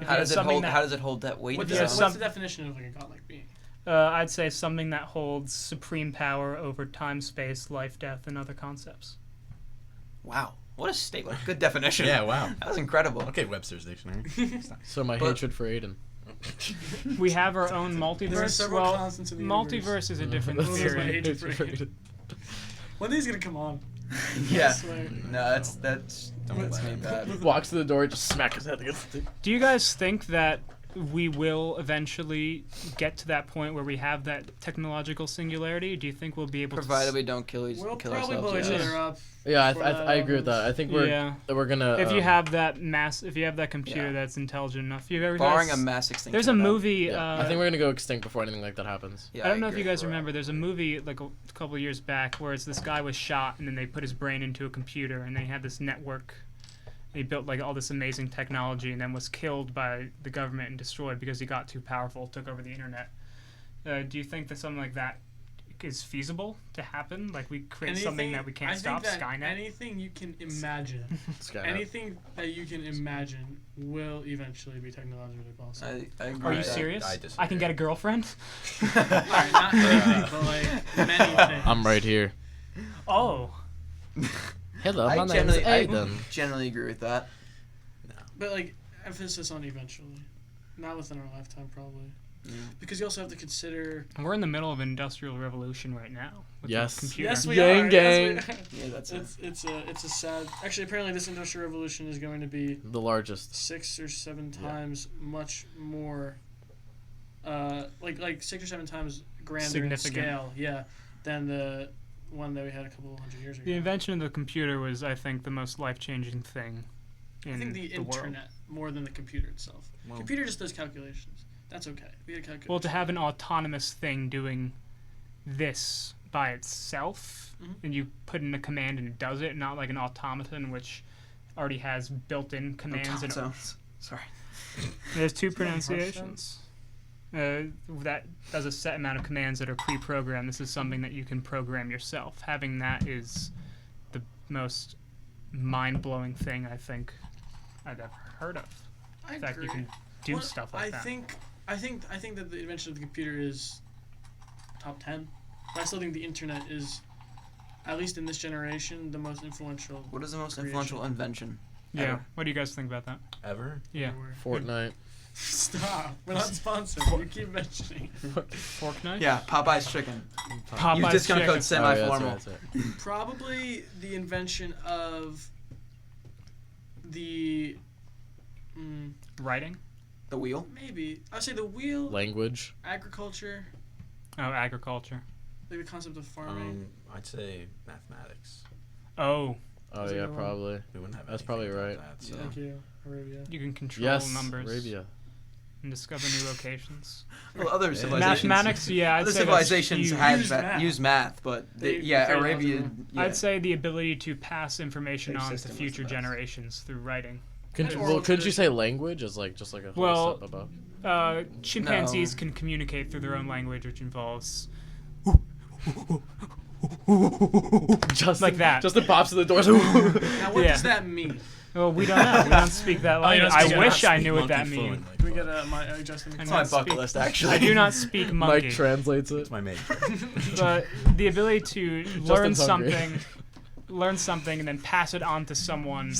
If How you does have it something hold? that- How does it hold that weight? What Yeah, what's some- the definition of like a godlike being? I'd say something that holds supreme power over time, space, life, death, and other concepts. Wow. What a statement. Good definition. Yeah, wow. That was incredible. Okay, Webster's dictionary. So my But- hatred for Aiden. We have our own There are multiverse. several Well, constants in the multiverse is a different This is my theory. hatred for Aiden. When are these gonna come on? Yeah. I swear. No, that's me bad. Walks to the door, just smack his head against the. Do you guys think that we will eventually get to that point where we have that technological singularity? Do you think we'll be able Provided to? we don't kill We'll kill probably blow ourselves. each Yeah. other up. Yeah, before that I agree with that. I think Yeah. we're gonna. If you um, have that if you have that computer Yeah. that's intelligent enough, you ever Barring guys, a mass extinction. there's a event. movie. yeah, I think we're gonna go extinct before anything like that happens. Yeah, I don't know if agree. you guys remember. There's a movie like a couple of years back where it's this guy was shot and then they put his brain into a computer and they had this network. He built like all this amazing technology and then was killed by the government and destroyed because he got too powerful, took over the internet. Do you think that something like that is feasible to happen? Like we create something that we can't stop, I think that Skynet? anything you can imagine, Skynet. anything that you can imagine will eventually be technologically possible. I agree. Are you with that. serious? I disagree. I can get a girlfriend? Alright, not anything, but like many things. I'm right here. Oh. Hello, I my name's generally, Aiden. I generally agree with that. But like emphasis on eventually, not within our lifetime probably, Yeah. because you also have to consider. We're in the middle of an industrial revolution right now. With Yes. The computer. Yes, we Gang, are. gang. Yes, we are. Yeah, that's it. It's a sad. Actually, apparently, this industrial revolution is going to be The largest. 6 or 7 Yeah. times much more. Like 6 or 7 times grander in Significant. scale, yeah, than the one that we had a couple of hundred years ago. The invention of the computer was, I think, the most life-changing thing in I think the world. internet more than the computer itself. Well- Computer just does calculations. That's okay. We had calculations. Well, to have an autonomous thing doing this by itself, Mhm. and you put in a command and it does it, not like an automaton which already has built-in commands. And Sorry. there's two Isn't that Hearthstone? pronunciations. That does a set amount of commands that are pre-programmed. This is something that you can program yourself. Having that is the most mind-blowing thing I think I've ever heard of. I In fact, agree. you can do Well, stuff like that. I think that the invention of the computer is top 10. But I still think the internet is, at least in this generation, the most influential. What is the most Creation. influential invention? Yeah. ever? What do you guys think about that? Ever? Yeah. everywhere. Fortnite. Stop. We're not sponsored. You keep mentioning. Fork knife? Yeah, Popeye's chicken. Popeye's Use discount chicken. code semi-formal. Oh, yeah, that's right. Probably the invention of the. Writing? The wheel. Maybe. I'd say the wheel, Language. agriculture, Oh, agriculture. like the concept of farming. I'd say mathematics. Oh, Oh That's a yeah, good one. probably. We wouldn't have That's anything probably without right. That, so. Thank you, Arabia. you can control Yes, numbers Arabia. and discover new locations. Well, other Yeah. civilizations. Mathematics, yeah, I'd Other say that's civilizations huge. had Use math. use math, but They yeah, figured out Arabia. the- Yeah. I'd say the ability to pass information Their on to system was future the best. generations through writing. Couldn't, That's well, oral couldn't you say tradition. language as like just like a whole Well, step above? Chimpanzees No. can communicate through their own language, which involves Just like that. Just the pops of the doors. Now, what Yeah. does that mean? well, we don't know. We don't speak that Oh, you language. don't I speak it. wish I Speak knew what that monkey means. fluently, Can we but get Justin? I It's know my not bucket speak- list, actually. I do not speak monkey. Mike translates it. It's my mate. But the ability to learn Justin's hungry. something, and then pass it on to someone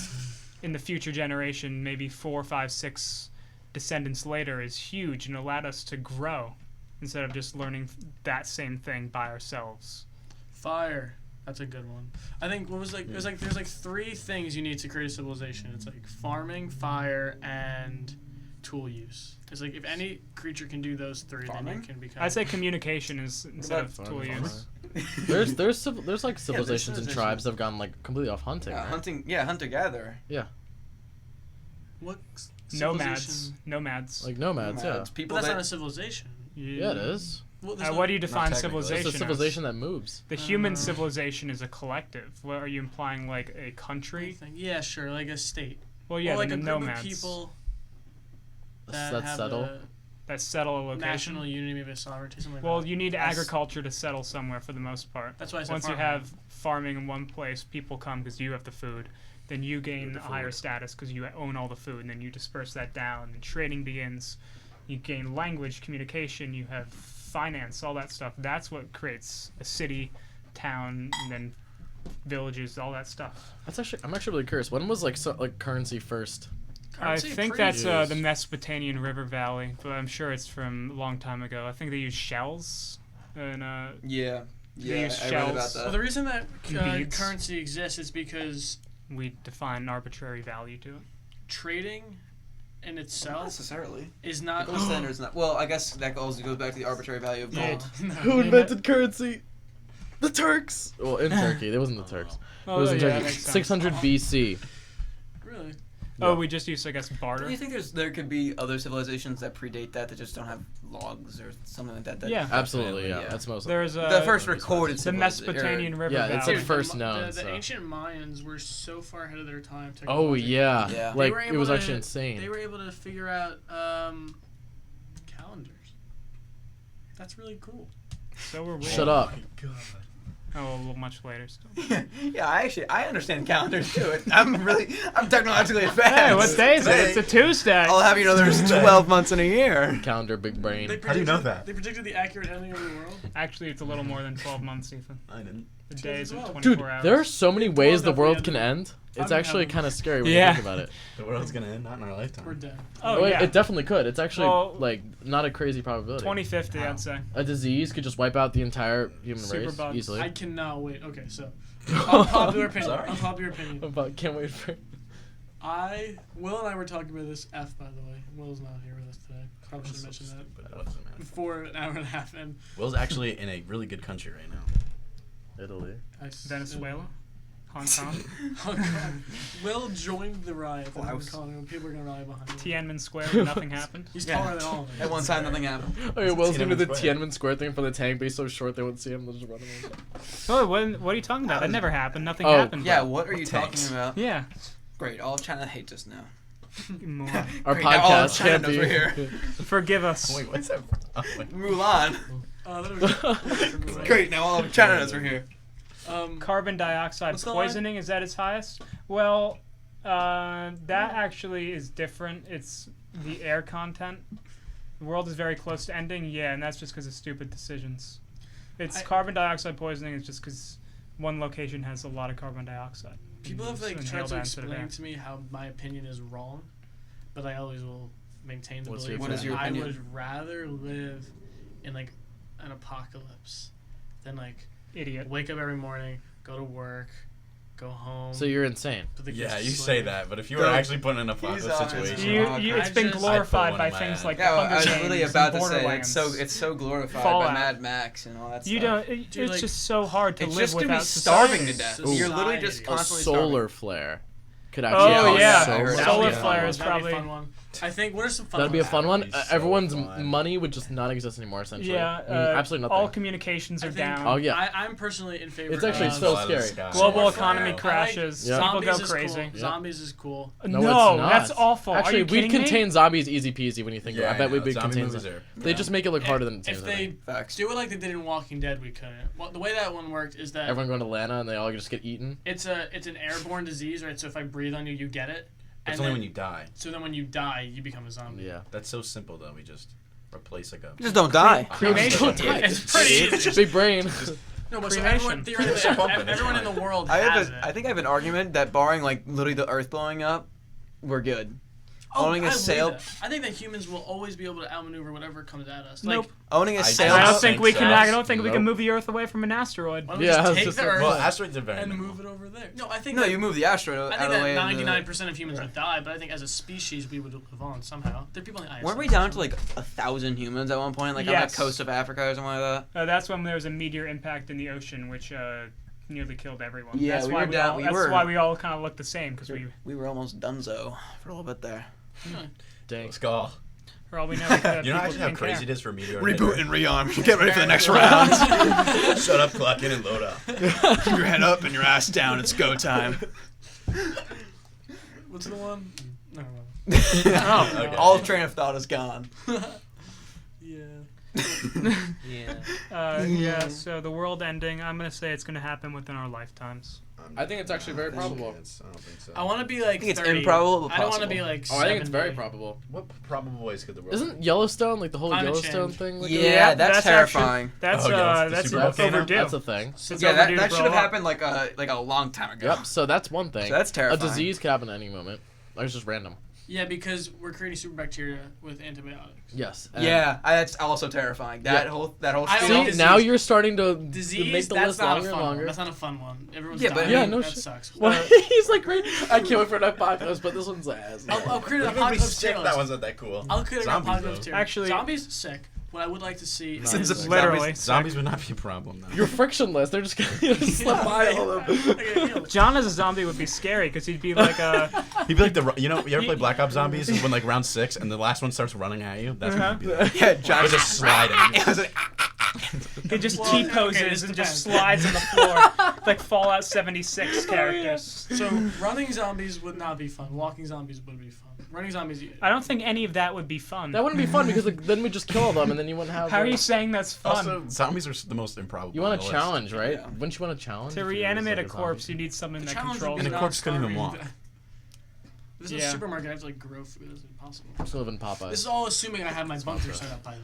in the future generation, maybe 4, 5, 6 descendants later, is huge and allowed us to grow instead of just learning that same thing by ourselves. Fire. That's a good one. I think what was like there's 3 things you need to create a civilization. It's like farming, fire, and tool use. It's like if any creature can do those 3, then Farming? you can become. I'd say communication is instead about of tool use. There's like civilizations and civilizations. tribes that have gone like completely off hunting. Yeah, right? hunting. Yeah, hunter-gatherer. what Nomads. civilization- Nomads. Like nomads, yeah. But People that's that not a civilization. Yeah, it is. Well, there's What do you define technically. It's civilization a as? civilization that moves. The human Uh, civilization is a collective. What are you implying, like a country? Thing. Yeah, sure, like a state. Well, yeah, or like then a the group nomads of people that That's have settle. a that settle a location. national unity, maybe a sovereignty, something like Well, that. you need That's- agriculture to settle somewhere for the most part. That's why I said Once you farming. have farming in one place, people come because you have the food. Then you gain the a higher food. status because you own all the food, and then you disperse that down. And trading begins. You gain language, communication. You have finance, all that stuff. That's what creates a city, town, and then villages, all that stuff. I'm actually really curious. When was like currency first? Currency I think pretty- that's Yes. the Mesopotamian River Valley, but I'm sure it's from a long time ago. I think they use shells. And Yeah. They use I read about shells. Well, that. the reason that Beads. currency exists is because we define an arbitrary value to it. trading in Not itself necessarily. is The not. gold standard is not. Well, I guess that also goes back to the arbitrary value of gold. Who invented currency? The Turks. Well, in Turkey, it wasn't the Turks. It Oh, was in yeah, that Turkey. makes sense. 600 BC. Really? Oh, we just use, I guess, Do barter. you think there could be other civilizations that predate that just don't have logs or something like that? Yeah. Absolutely, yeah. Yeah. That's most. There's The first recorded the civilization. Mesopotamian River Yeah, it's Valley. like first the, known, The so. ancient Mayans were so far ahead of their time. Oh yeah. Yeah. They Like were it able was to- actually insane. They were able to figure out calendars. That's really cool. So were we. Shut up. Oh, a little much later still. Yeah, I understand calendars too. I'm technologically advanced. Hey, what day is it? It's a Tuesday. I'll have you know there's 12 months in a year. Calendar, big brain. How do you know that? They predicted the accurate ending of the world. Actually, it's a little more than 12 months, Ethan. I didn't. The days of 24 Dude, hours. there are so many ways the definitely world ended. can end. It's I'm actually having- kind of scary when Yeah. you think about it. The world's gonna end, not in our We're lifetime. dead. Oh, yeah. It definitely could. It's actually Well, like not a crazy probability. 2050, I'd say. A disease could just wipe out the entire human Super race bugs. easily. I cannot wait. Okay, so unpopular opinion. Sorry. Unpopular opinion. Can't wait for. Will and I were talking about this. By the way, Will's not here with us today. Probably should mention that. But it doesn't matter. Before an hour and a half in. Will's actually in a really good country right now. Italy. Venezuela? Hong Kong? Hong Kong. Will joined the riot. Well, I Hong was- Kong, and people are gonna rally behind him. Tiananmen Square, where nothing happened. He's Yeah. taller than all of us. At one time, nothing happened. Okay, Will's gonna do the Tiananmen Square. Tiananmen Square thing for the tank, but he's so short they won't see him. They'll just run him. Oh, what are you talking about? That never happened. Nothing Oh, happened. Yeah, what are you Tanks. talking about? Yeah. Great, all of China hates us now. Moron. Our Great, now all of podcast China can't knows be. we're here. Forgive us. Wait, what's that? Oh, wait. Mulan. That was Great, now all of China knows we're here. Carbon dioxide What's the line? poisoning is at its highest. Well, that actually is different. It's the air content. The world is very close to ending. Yeah, and that's just because of stupid decisions. It's carbon dioxide poisoning is just because one location has a lot of carbon dioxide. People have like Inhaled tried to instead of air. explain to me how my opinion is wrong, but I always will maintain the What's belief your that What is your I opinion? would rather live in like an apocalypse than like Idiot. wake up every morning, go to work, go home. So you're insane. put the kids Yeah, to you sleep. say that, but if you were Don't- actually put in a He's apocalypse on situation, It's I been just- glorified I'd put by one in things my like Yeah, well, I Hunger was Games literally and about to say Borderlands. it's so glorified Fallout. by Mad Max and all that stuff. You don't. Dude, It's like, just so hard to It's live just to be without starving society. to death. Ooh. You're literally just Society. A constantly solar starving. flare could Oh, actually. yeah. So I heard much that. Solar fun. flare is That'd be a probably. fun one. I think what are some fun That'd be a ones? fun one. That'd be so Everyone's fun. money would just not exist anymore. Essentially. Yeah, I mean, absolutely nothing. all communications I are think- down. Oh yeah. I'm personally in favor. It's actually of so Out of the scary. sky. Global Solar economy flare. crashes. Yeah. People go Zombies is crazy. cool. Zombies is cool. No, No, it's not. that's awful. Are Actually, you we'd kidding me? contain zombies easy peasy when you think about it. I bet know, we'd zombie contain movies them. are- They just make it look harder than it If seems. they Facts. do it like they did in Walking Dead, we couldn't. Well, the way that one worked is that Everyone going to Atlanta and they all just get eaten. it's an airborne disease, right? So if I breathe on you, you get it. That's And only then- when you die. So then when you die, you become a zombie. Yeah. That's so simple though. We just replace like a. Just don't die. Cremation. It's pretty easy. Big brain. No, but so Cremation. everyone, theoretically, Shut up, it's everyone in fine. the world I has have it. I think I have an argument that barring like literally the Earth blowing up, we're good. Owning a I believe sail, that. I think that humans will always be able to outmaneuver whatever comes at us. Nope. Like, owning a I sail. I don't don't think we can. so. I don't think we can Nope. move the Earth away from an asteroid. why don't we Yeah, I just was take just the like, Earth Well, asteroids are very and minimal. move it over there? No, I think No, that, you move the asteroid I out think of the that way. 99% of humans would die, but I think as a species we would live on somehow. There are people in the ISS. Weren't we down to like 1,000 humans at one point, like on Yes. the coast of Africa or something like that? That's when there was a meteor impact in the ocean, which nearly killed everyone. Yeah, that's we why were down- All, we that's were. why we all kind of look the same because We were almost donezo for a little bit there. Dang. Let's go. for all we know, we could have You know people actually how taking crazy care. it is for a meteor? Reboot and rearm. Get ready for the next round. Shut up, clock in and load up. Keep your head up and your ass down. It's go time. What's the one? No. Oh, Okay. All train of thought is gone. Yeah. Yeah, so the world ending, I'm going to say it's going to happen within our lifetimes. I think it's actually very probable. I don't think so. I want to be like. I think it's 30. improbable, but I don't want to possible. be like. Oh, I think it's 70. very probable. What probable ways could the world? Isn't Yellowstone like the whole Climate Yellowstone change. thing? Like Yeah, that's terrifying. That's Oh, yeah, it's the that's super volcano? overdue. That's a thing. It's Yeah, overdue to that should blow have up. happened like a long time ago. Yep. So that's one thing. So that's terrifying. A disease could happen at any moment. Like it's just random. Yeah, because we're creating super bacteria with antibiotics. Yes. Yeah, that's also terrifying. That Yeah. whole I spiel. like See, disease. now you're starting to Disease. make the That's list not a longer and fun one. longer. That's not a fun one. Everyone's Yeah, but dying. Yeah, no that shit. sucks. Well, he's like, great. I can't wait for an apocalypse, but this one's ass. I'll create an That'd be apocalypse sick. tier That list. one's not that cool. I'll create an Zombies, apocalypse though. tier. Actually- zombies sick. What I would like to see Nice. is Literally. Zombies would not be a problem though. You're frictionless. They're just gonna slip by all of them. John as a zombie would be scary because he'd be like a. He'd be like you ever play Black Ops Zombies when like round 6 and the last one starts running at you? That's what he'd be like. Yeah, John. Or just sliding. It was like, He just Well, T-poses okay, this and just depends. slides on the floor like Fallout 76 characters. So running zombies would not be fun. Walking zombies would be fun. Running zombies. I don't think any of that would be fun. That wouldn't be fun because like, then we just kill them and then you wouldn't have. How are you saying that's fun? Also, zombies are the most improbable. You want on a the list. challenge, right? Yeah. Wouldn't you want a challenge? To if you was, reanimate like, a corpse, zombie? you need something that challenge would controls be And the it. corpse couldn't even starving. walk. This is Yeah. a supermarket. I have to like grow food. It's impossible. I still live in Popeye. This is all assuming I have my bunker set up by then.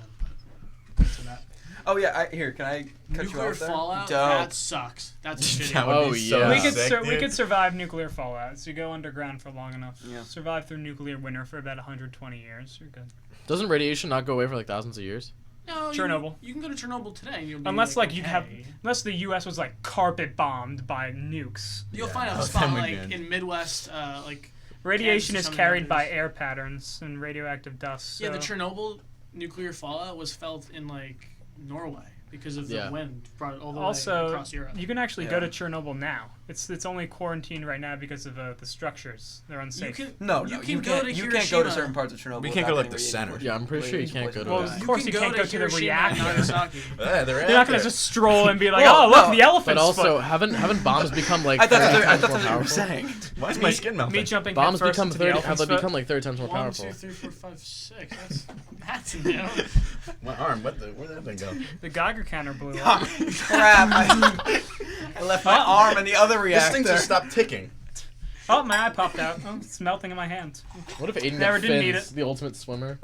But to that. oh yeah, here, can I cut you Nuclear off there? fallout. Dope. That sucks. That's shitty. That would Oh, be so yeah. We could sick, we dude. could survive nuclear fallout. So you go underground for long enough. Yeah. Survive through nuclear winter for about 120 years. You're good. Doesn't radiation not go away for like thousands of years? No, Chernobyl. You can go to Chernobyl today. And you'll be Unless like you'd have, okay. unless the U.S. was like carpet bombed by nukes. You'll Yeah, find a no, spot then we'd like be in. in Midwest, like Radiation Kansas is or carried something by like air patterns and radioactive dust. yeah, the so- Chernobyl nuclear fallout was felt in like Norway because of the Yeah. wind brought it all the way Also, across Europe. you can actually Yeah. go to Chernobyl now. It's only quarantined right now because of the structures. They're You unsafe. can No, you no, can go to you Hiroshima. can't go to certain parts of Chernobyl. We can't go, without like, the getting center. radiation Yeah, I'm pretty sure you can't go to Well, that. of course you can't go to the Hiroshima and reactor. Nagasaki. Yeah, They're not gonna just stroll and be like, Well, "Oh, look, no. the elephant's But also, foot." haven't bombs become like? I thought 30 that's times what more you were powerful? saying. Why is my skin melting? Me jumping Bombs headfirst become into the 30. Have elephant's they foot. become like 30 times more 1, powerful? 2, 3, 4, 5, 6. That's you know. My arm. Where'd that thing go? The Geiger counter blew Oh, up. crap! I left my arm in the other This reactor. thing just stopped ticking. Oh, my eye popped out. Oh, it's melting in my hand. What if Aiden Never got did need fins, it. the ultimate swimmer?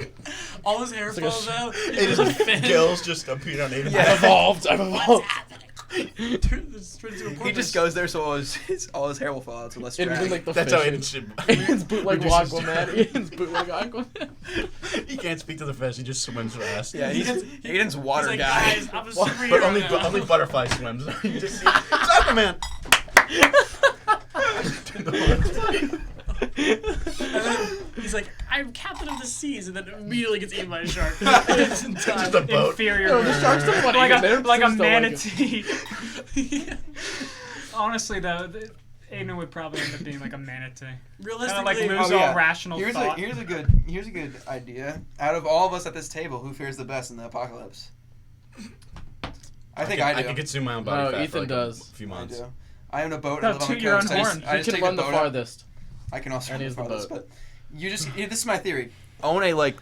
All his hair It's like a falls out. It is gills just appeared on Aiden. Yeah. I've What's evolved. happening? It's turned into a He porpoise. just goes there so all his hair will fall out, so less It'd drag. be like the That's how fish. Aiden should. Aiden's bootleg Reduces Aquaman. drag. Aiden's bootleg Aquaman. He can't speak to the fish. He just swims fast. yeah, Aiden's He's water like, guy. guys, I'm a What? superhero But only now. only butterfly swims. You just see, it's Aquaman. And then he's like, I'm captain of the seas, and then immediately gets eaten by a shark. It's in time. Just a boat. Inferior. No, the sharks don't want like Aiden. They're a like a just don't like him. manatee. Honestly, though, Aiden would probably end up being like a manatee. Kind of Realistically, like lose Oh, yeah. all rational Here's thought. a good idea. Out of all of us at this table, who fares the best in the apocalypse? I think I do. I can consume my own body No, fat for Ethan like does. a few I months. do. I own a boat. No, and live on toot the your own coast. I just- horn. I You just can take run the the boat out. farthest. I can also And run he's the the farthest, boat. but you just this is my theory. Own a like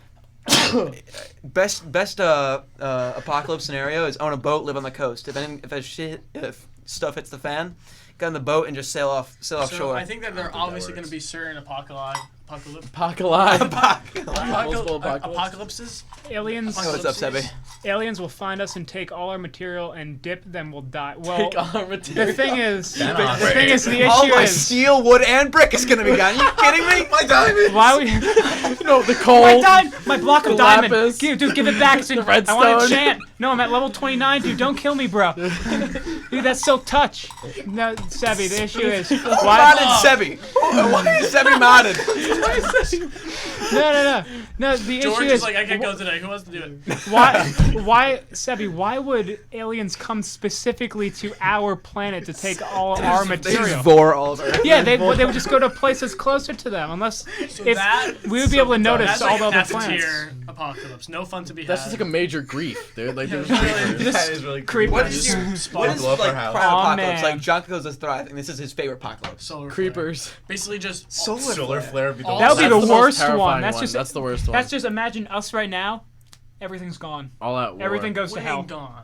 best apocalypse scenario is own a boat, live on the coast. If stuff hits the fan, get on the boat and just sail so offshore. I think that there are I don't think that obviously going works. to be certain Apocalypse. apocalypses. apocalypse. Aliens. Hey, what's up, Sebby? Aliens will find us and take all our material and dip, then we'll die. Well, Take our material. the thing is, Then the I'll thing is, the All issue my is steel, wood, and brick is gonna be gone. You kidding me? My diamonds. why we. No, the coal. My block of the diamond. lapis, Dude, give it back. Dude, the I want to redstone. enchant. No, I'm at level 29, dude. Don't kill me, bro. Dude, that's silk touch. No, Sebby, the issue is Who why? modded Sebby? Why is Sebby modded? No. The George issue is is like, I can't go today. Who wants to do it? why, Sebby? Why would aliens come specifically to our planet to take all our They material? just Vore all of Earth. Yeah, they would just go to places closer to them, unless if that- we would be able to notice That's all like the other that's a planets. tier apocalypse. No fun to be That's had. just like a major grief, dude. Like, there's That is really creep- What Just is your spawn what is blow up like our house. prime Aw, apocalypse? man. Like John goes as thriving. This is his favorite apocalypse. solar creepers. flare. Basically, just Solar flare would be the That would be That's the most worst terrifying one. That's just- That's the worst one. That's just imagine us right now. Everything's gone. all out war. Everything goes to Winning hell. gone.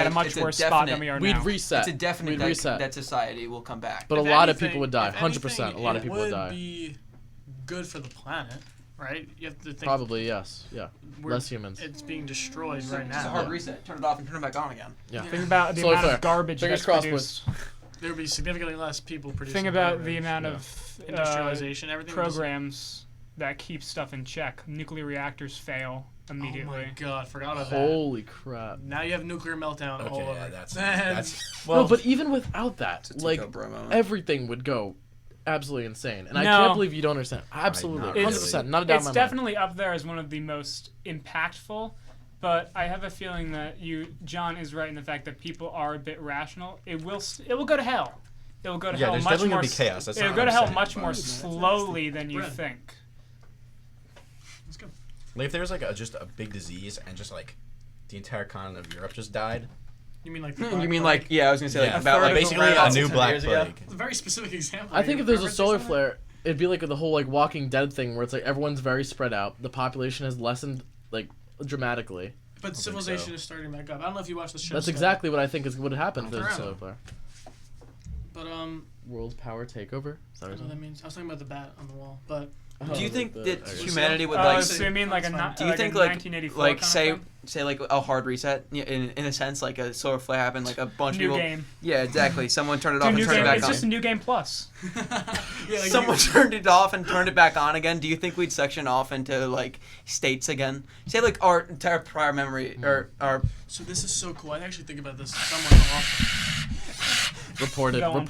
at a much it's a worse spot than definite- we are We'd now. reset. It's a definite We'd that, reset. that society will come back. But a If lot of anything- people would die. if 100%. A anything, lot of it people would die. be good for the planet. right? You have to think Probably yes. Yeah. we're- Less humans. It's being destroyed right It's a now. hard reset. Turn it off and turn it back on again. Yeah. Think about the Solar amount flare. of garbage Fingers that's crossed, produced. There would be significantly less people producing. Think about garbage. the amount Yeah. of industrialization, everything. would just- programs that keep stuff in check. Nuclear reactors fail immediately. Oh my god, forgot about Holy crap. that. Now you have nuclear meltdown all Okay, over. yeah, that's And- well. No, but even without that, It's a like Tico bro moment. everything would go absolutely insane. And I No. can't believe you don't understand. Absolutely. not 100%. Not a doubt in It's my mind. definitely up there as one of the most impactful, but I have a feeling that John is right in the fact that people are a bit rational. It will go to hell. It will go to Yeah, hell there's much definitely more. gonna be chaos. That's It will not go what to I'm hell saying, much but- more slowly than you Bread. think. Let's go. Like if there was like just a big disease and just like the entire continent of Europe just died. You mean like the You Black mean Plague? like I was gonna say Yeah, like about third like of the basically world. a new 10 black years ago. plague. It's a very specific example. I think if there's a Remember solar something? flare, it'd be like the whole like Walking Dead thing where it's like everyone's very spread out. The population has lessened like dramatically. But so. civilization is starting back up. I don't know if you watched the show. That's still. exactly what I think is would happen if Turn there's a around. solar flare. But World power takeover. Is that I what don't know what that means. I was talking about the bat on the wall. But Do you think that okay. humanity would Oh, like? so- So you mean like a That's ni- Do you like think a like 1984 like kind of say thing? say like a hard reset in a sense like a solar flare happened like a bunch of New people. game? Yeah, exactly. Someone turned it Dude, off and new turned it game. back It's on. just a new game plus. yeah, like Someone turned it off and turned it back on again. Do you think we'd section off into like states again? Say like our entire prior memory or our So this is so cool. I actually think about this somewhat often. Reported, Go on,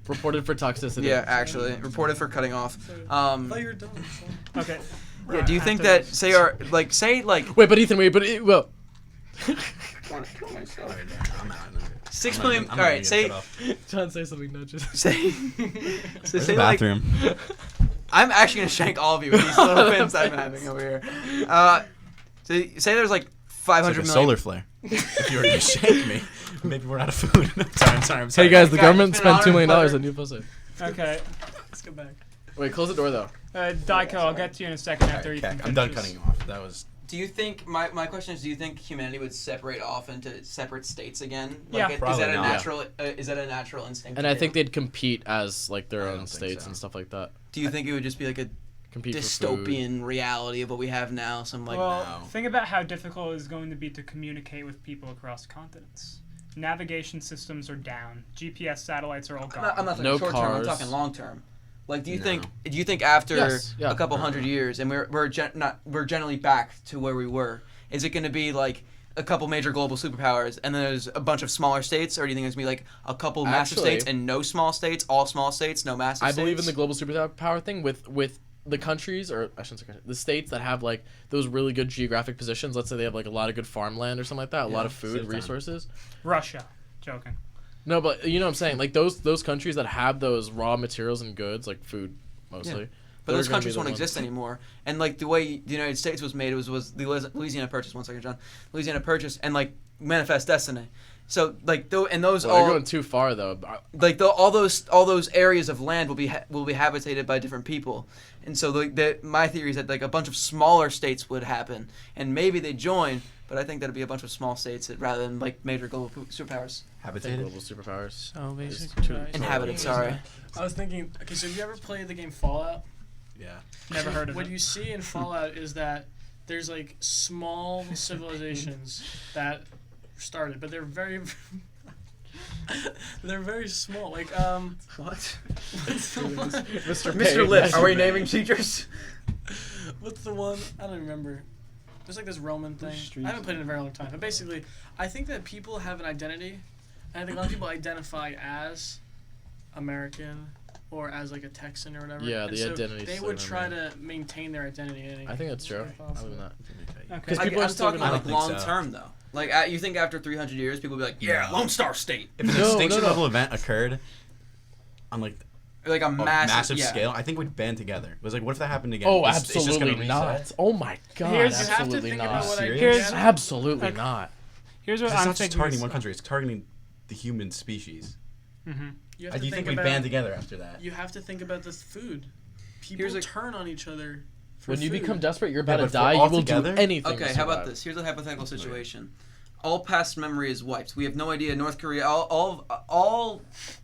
reported for toxicity. yeah actually reported for cutting off. I thought you were done. so- Okay. Yeah. Do you think After that this. say like Wait, but Ethan, well, I'm not. 6 I'm million? not- I'm All not right. gonna Say get cut off. John, say something. No, just say. So Where's the say like bathroom? I'm actually gonna shank all of you with these little pins I'm having over here. So say there's like It's 500 like a million. solar flare. If you were to shake me, maybe we're out of food. I'm sorry. Hey guys, the Guys, government it's been an spent $2 million honor and on new pussy. Okay. Let's go back. Wait, close the door though. Daiko, I'll get to you in a second after Okay, Ethan I'm done finishes. cutting you off. That was. Do you think my question is? Do you think humanity would separate off into separate states again? Yeah. Is Probably that a not. natural? Is that a natural instinct? And to I do? think they'd compete as like their I own don't think states so. and stuff like that. Do you think it would just be like a Compete for food. dystopian reality of what we have now? Some like. Well, no. think about how difficult it is going to be to communicate with people across continents. Navigation systems are down. GPS satellites are all gone. I'm not talking No short term. I'm cars. talking long term. Like, do you No. think? Do you think after Yes, yeah. a couple hundred years, and we're generally back to where we were? Is it going to be like a couple major global superpowers, and then there's a bunch of smaller states, or do you think there's going to be like a couple massive Actually- states and no small states, all small states, no massive I states? believe in the global superpower thing with the countries, or I shouldn't say countries, the states that have like those really good geographic positions. Let's say they have like a lot of good farmland or something like that, a lot of food, save time. resources. Russia. Joking. No, but you know what I'm saying? Like those countries that have those raw materials and goods, like food mostly. But they're those gonna be countries the won't ones- exist anymore. And like the way the United States was made was the Louisiana Purchase. 1 second, John. Louisiana Purchase and like Manifest Destiny. So like those Well, all you're going too far though. like all those areas of land will be habitated by different people. And so my theory is that like a bunch of smaller states would happen, and maybe they join. But I think that'd be a bunch of small states rather than like major global superpowers. Habitated. Global superpowers. So basically, basically, Inhabited, sorry. I was thinking. Okay, so have you ever played the game Fallout? Yeah. Never heard of What it. you see in Fallout is that there's like small civilizations that started, but they're very they're very small. Like What? what's the one? Mr. Lips, are we naming teachers? What's the one? I don't remember. There's like this Roman thing. I haven't played it in a very long time, but basically, I think that people have an identity, and I think a lot of people identify as American or as like a Texan or whatever. Yeah, and the so identity They is would so try to maintain their identity. I think that's true. Very I possible. believe that. Okay. Because people are I'm still talking gonna. I like don't think long so. term though. Like you think after 300 years, people will be like, yeah, No. Lone Star State, If an No, extinction no. level event occurred on like like a a massive, yeah. scale, I think we'd band together. It was like, what if that happened again? Oh, It's just gonna absolutely reset. not. Oh my god, Here's- You have to absolutely think not. about what I Serious? Here's- Absolutely Okay. not. Here's what It's I'm not just thinking. targeting one country; it's targeting the human species. Mm-hmm. You I have do to think think we about, band together after that. You have to think about the food. People Here's a- turn on each other. For When you food. become desperate, you're about but to if we're die. You all will together- do anything. Okay, to how about survive. this? Here's a hypothetical situation. All past memory is wiped. We have no idea. North Korea, all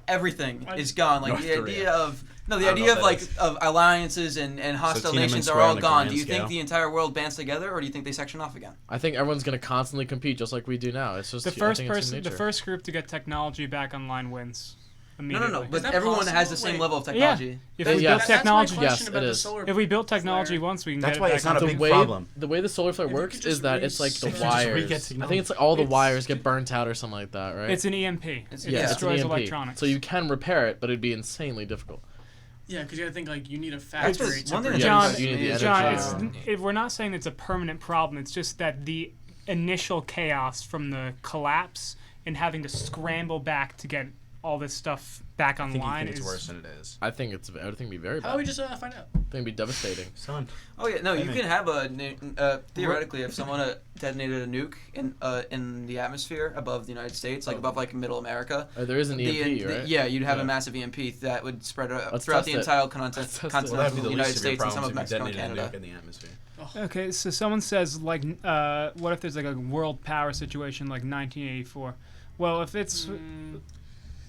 everything is gone. Like North the Korea. idea of No, the I don't know idea if of that like is. of alliances and hostile Tiananmen nations are Square all on a gone. grand Do you think scale. the entire world bands together, or do you think they section off again? I think everyone's gonna constantly compete just like we do now. It's just The I first think it's in person, the nature. first group to get technology back online wins. No, Immediately. But that everyone has possible? the same Wait. level of technology. If That- we yes. built That's my technology, question Yes, about it the is. solar if we built technology flare. once, we can That's get why it back it's not a on the big way problem. the way the solar flare If you works could is just that it's like the research- wires. Just I think it's like all the It's- wires get burnt out or something like that, right? It's an EMP. It's- It yeah, it's an destroys EMP. electronics. So you can repair it, but it'd be insanely difficult. Yeah, because you gotta think like you need a That's factory what- to one thing produce. that John, drives you need me the is- John, energy. we're not saying it's a permanent problem. It's just that the initial chaos from the collapse and having to scramble back to get all this stuff back I think you online think it's is worse than it is. I think it'd be very How bad. about we just find out? I think it'd be devastating. Son. Oh yeah, no, you think- can have theoretically, if someone detonated a nuke in the atmosphere above the United States, like above like Middle America, There is an EMP, right? yeah, you'd have Yeah. a massive EMP that would spread Let's throughout test the it. entire Let's test it. Well, continent that'd of be the the United least of your States and some problems of if you Mexico and detonated a Canada. nuke in the atmosphere. Okay, so someone says like, what if there's like a world power situation like 1984? Well, if it's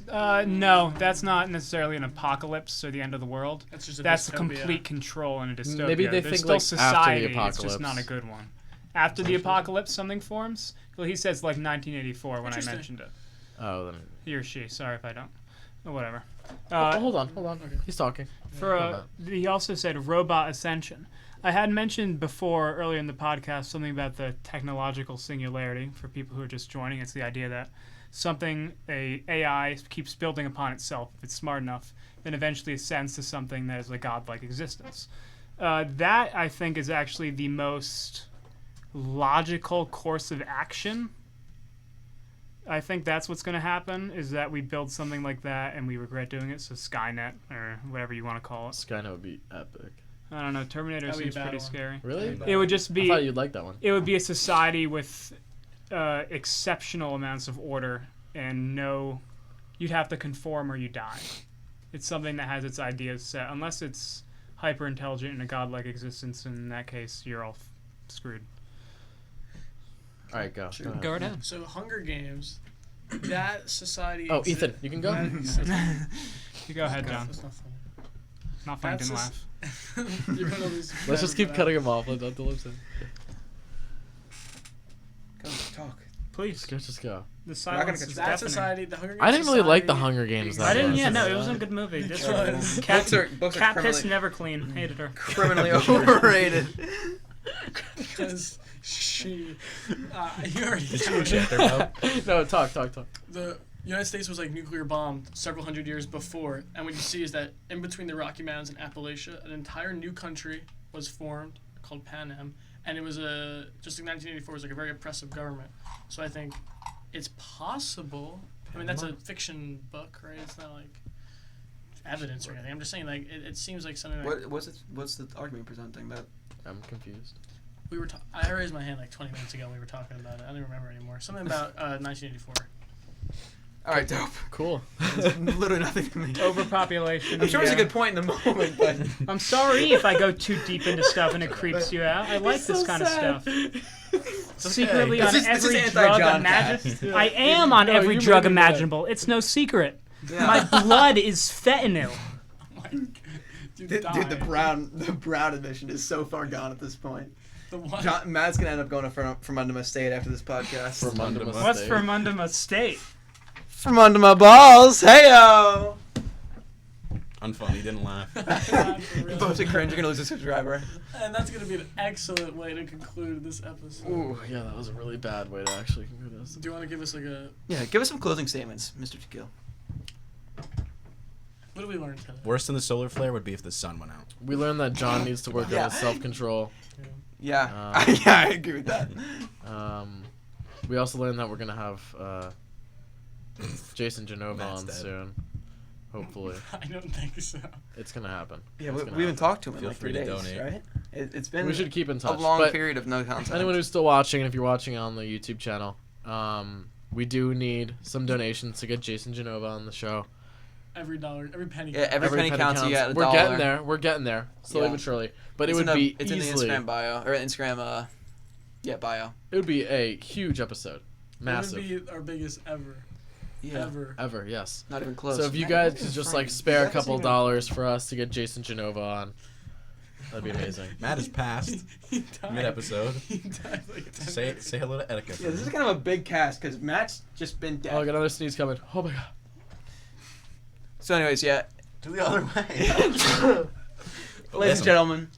no, that's not necessarily an apocalypse or the end of the world. That's just a That's dystopia. complete control and a dystopia. Maybe they There's think, still like, after the society. It's just apocalypse. not a good one. After the apocalypse, something forms. Well, he says like 1984 when I Interesting. mentioned it. Oh, then. He or she. Sorry if I don't. Oh, whatever. Oh, hold on. He's talking. He also said robot ascension. I had mentioned before earlier in the podcast something about the technological singularity. For people who are just joining, it's the idea that a AI keeps building upon itself. If it's smart enough, then eventually ascends to something that is a godlike existence. That I think is actually the most logical course of action. I think that's what's going to happen, is that we build something like that and we regret doing it. So Skynet, or whatever you want to call it. Skynet would be epic. I don't know. Terminator That'd be a seems bad pretty one. scary. Really? It would just I be. thought you'd like that one. It would be a society with exceptional amounts of order and no. You'd have to conform or you die. It's something that has its ideas set. Unless it's hyper intelligent and a godlike existence, in that case, you're all screwed. All right, go. Go ahead. Go right ahead. So Hunger Games, that society. Oh, Ethan, you can go. You go ahead, John. That's not funny. Not funny. That's Didn't just- laugh. You're gonna lose. Let's just keep cutting him off. Let's let the lips in. Go talk. Please. Just go. The not silence gonna is cut you. That deafening. society, the Hunger Games. I didn't really like the society Hunger Games that I didn't. much. Yeah, no, it was a good movie. This Because- cat, Books are cat piss criminally- never clean. Hated her. Criminally overrated. Because she, you already No, talk. the United States was like nuclear bombed several hundred years before, and what you see is that in between the Rocky Mountains and Appalachia, an entire new country was formed called Pan Am, and it was just like 1984 was like a very oppressive government. So I think it's possible. I mean, that's a fiction book, right? It's not like evidence or anything. I'm just saying, like, it seems like something like What's the argument presenting that? I'm confused. we were. I raised my hand like 20 minutes ago. And we were talking about it. I don't remember anymore. Something about 1984. All right, dope. Cool. It's literally nothing to me. Overpopulation. I'm sure it's a yeah. good point in the moment, but I'm sorry if I go too deep into stuff and it creeps you out. I like this kind of stuff. Secretly This on is every anti-John drug imaginable. cast. I am on No, every you drug made me mad. imaginable. It's no secret. yeah. My blood is fentanyl. Oh my God. Dude, Dude, die. the brown admission is so far gone at this point. The what? Matt's gonna end up going to from under my state after this podcast. From under my What's state. from under my state? From under my balls, heyo. Unfunny, didn't laugh. You both are cringe. You're gonna lose a subscriber. And that's gonna be an excellent way to conclude this episode. Ooh, yeah, that was a really bad way to actually conclude this. Do you want to give us like a? Yeah, give us some closing statements, Mr. Tequil. What did we learn today? Worse than the solar flare would be if the sun went out. We learned that John needs to work Yeah. on his self-control. Yeah, yeah, I agree with that. We also learned that we're gonna have Jason Genova Matt's on dead. soon. Hopefully, I don't think so. it's gonna happen. Yeah, It's we gonna haven't happen. talked to him in Feel like free 3 to days, donate. right? It's been We should keep in touch. a long but period of no contact. anyone who's still watching, and if you're watching on the YouTube channel, we do need some donations to get Jason Genova on the show. Every dollar, every penny. Yeah, every penny counts. You get a We're dollar. getting there. We're getting there, slowly Yeah. but surely. But It's it would in be it's easily. in the Instagram bio or Instagram. Bio. It would be a huge episode, massive. It would be our biggest ever. Ever, yes. Not even close. So if you guys could just like spare a couple dollars for us to get Jason Genova on, that'd be amazing. Matt is passed mid-episode. He died like 10 Say hello to Etika. Yeah, this is kind of a big cast because Matt's just been dead. Oh, I got another sneeze coming. Oh my god. So, anyways, yeah, To the other way. ladies and gentlemen,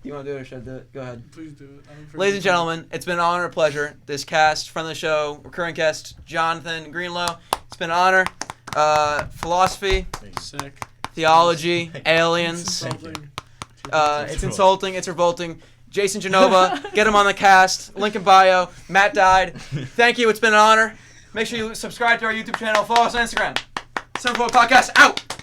you want to do it or should I do it? Go ahead. Please do it. Ladies and gentlemen, it's been an honor and pleasure. This cast, friend of the show, recurring guest, Jonathan Greenlow. It's been an honor. Philosophy, Sick. theology, aliens. Insulting. It's insulting. It's revolting. Jason Genova, get him on the cast. Link in bio. Matt died. Thank you. It's been an honor. Make sure you subscribe to our YouTube channel. Follow us on Instagram. 7 Podcast out.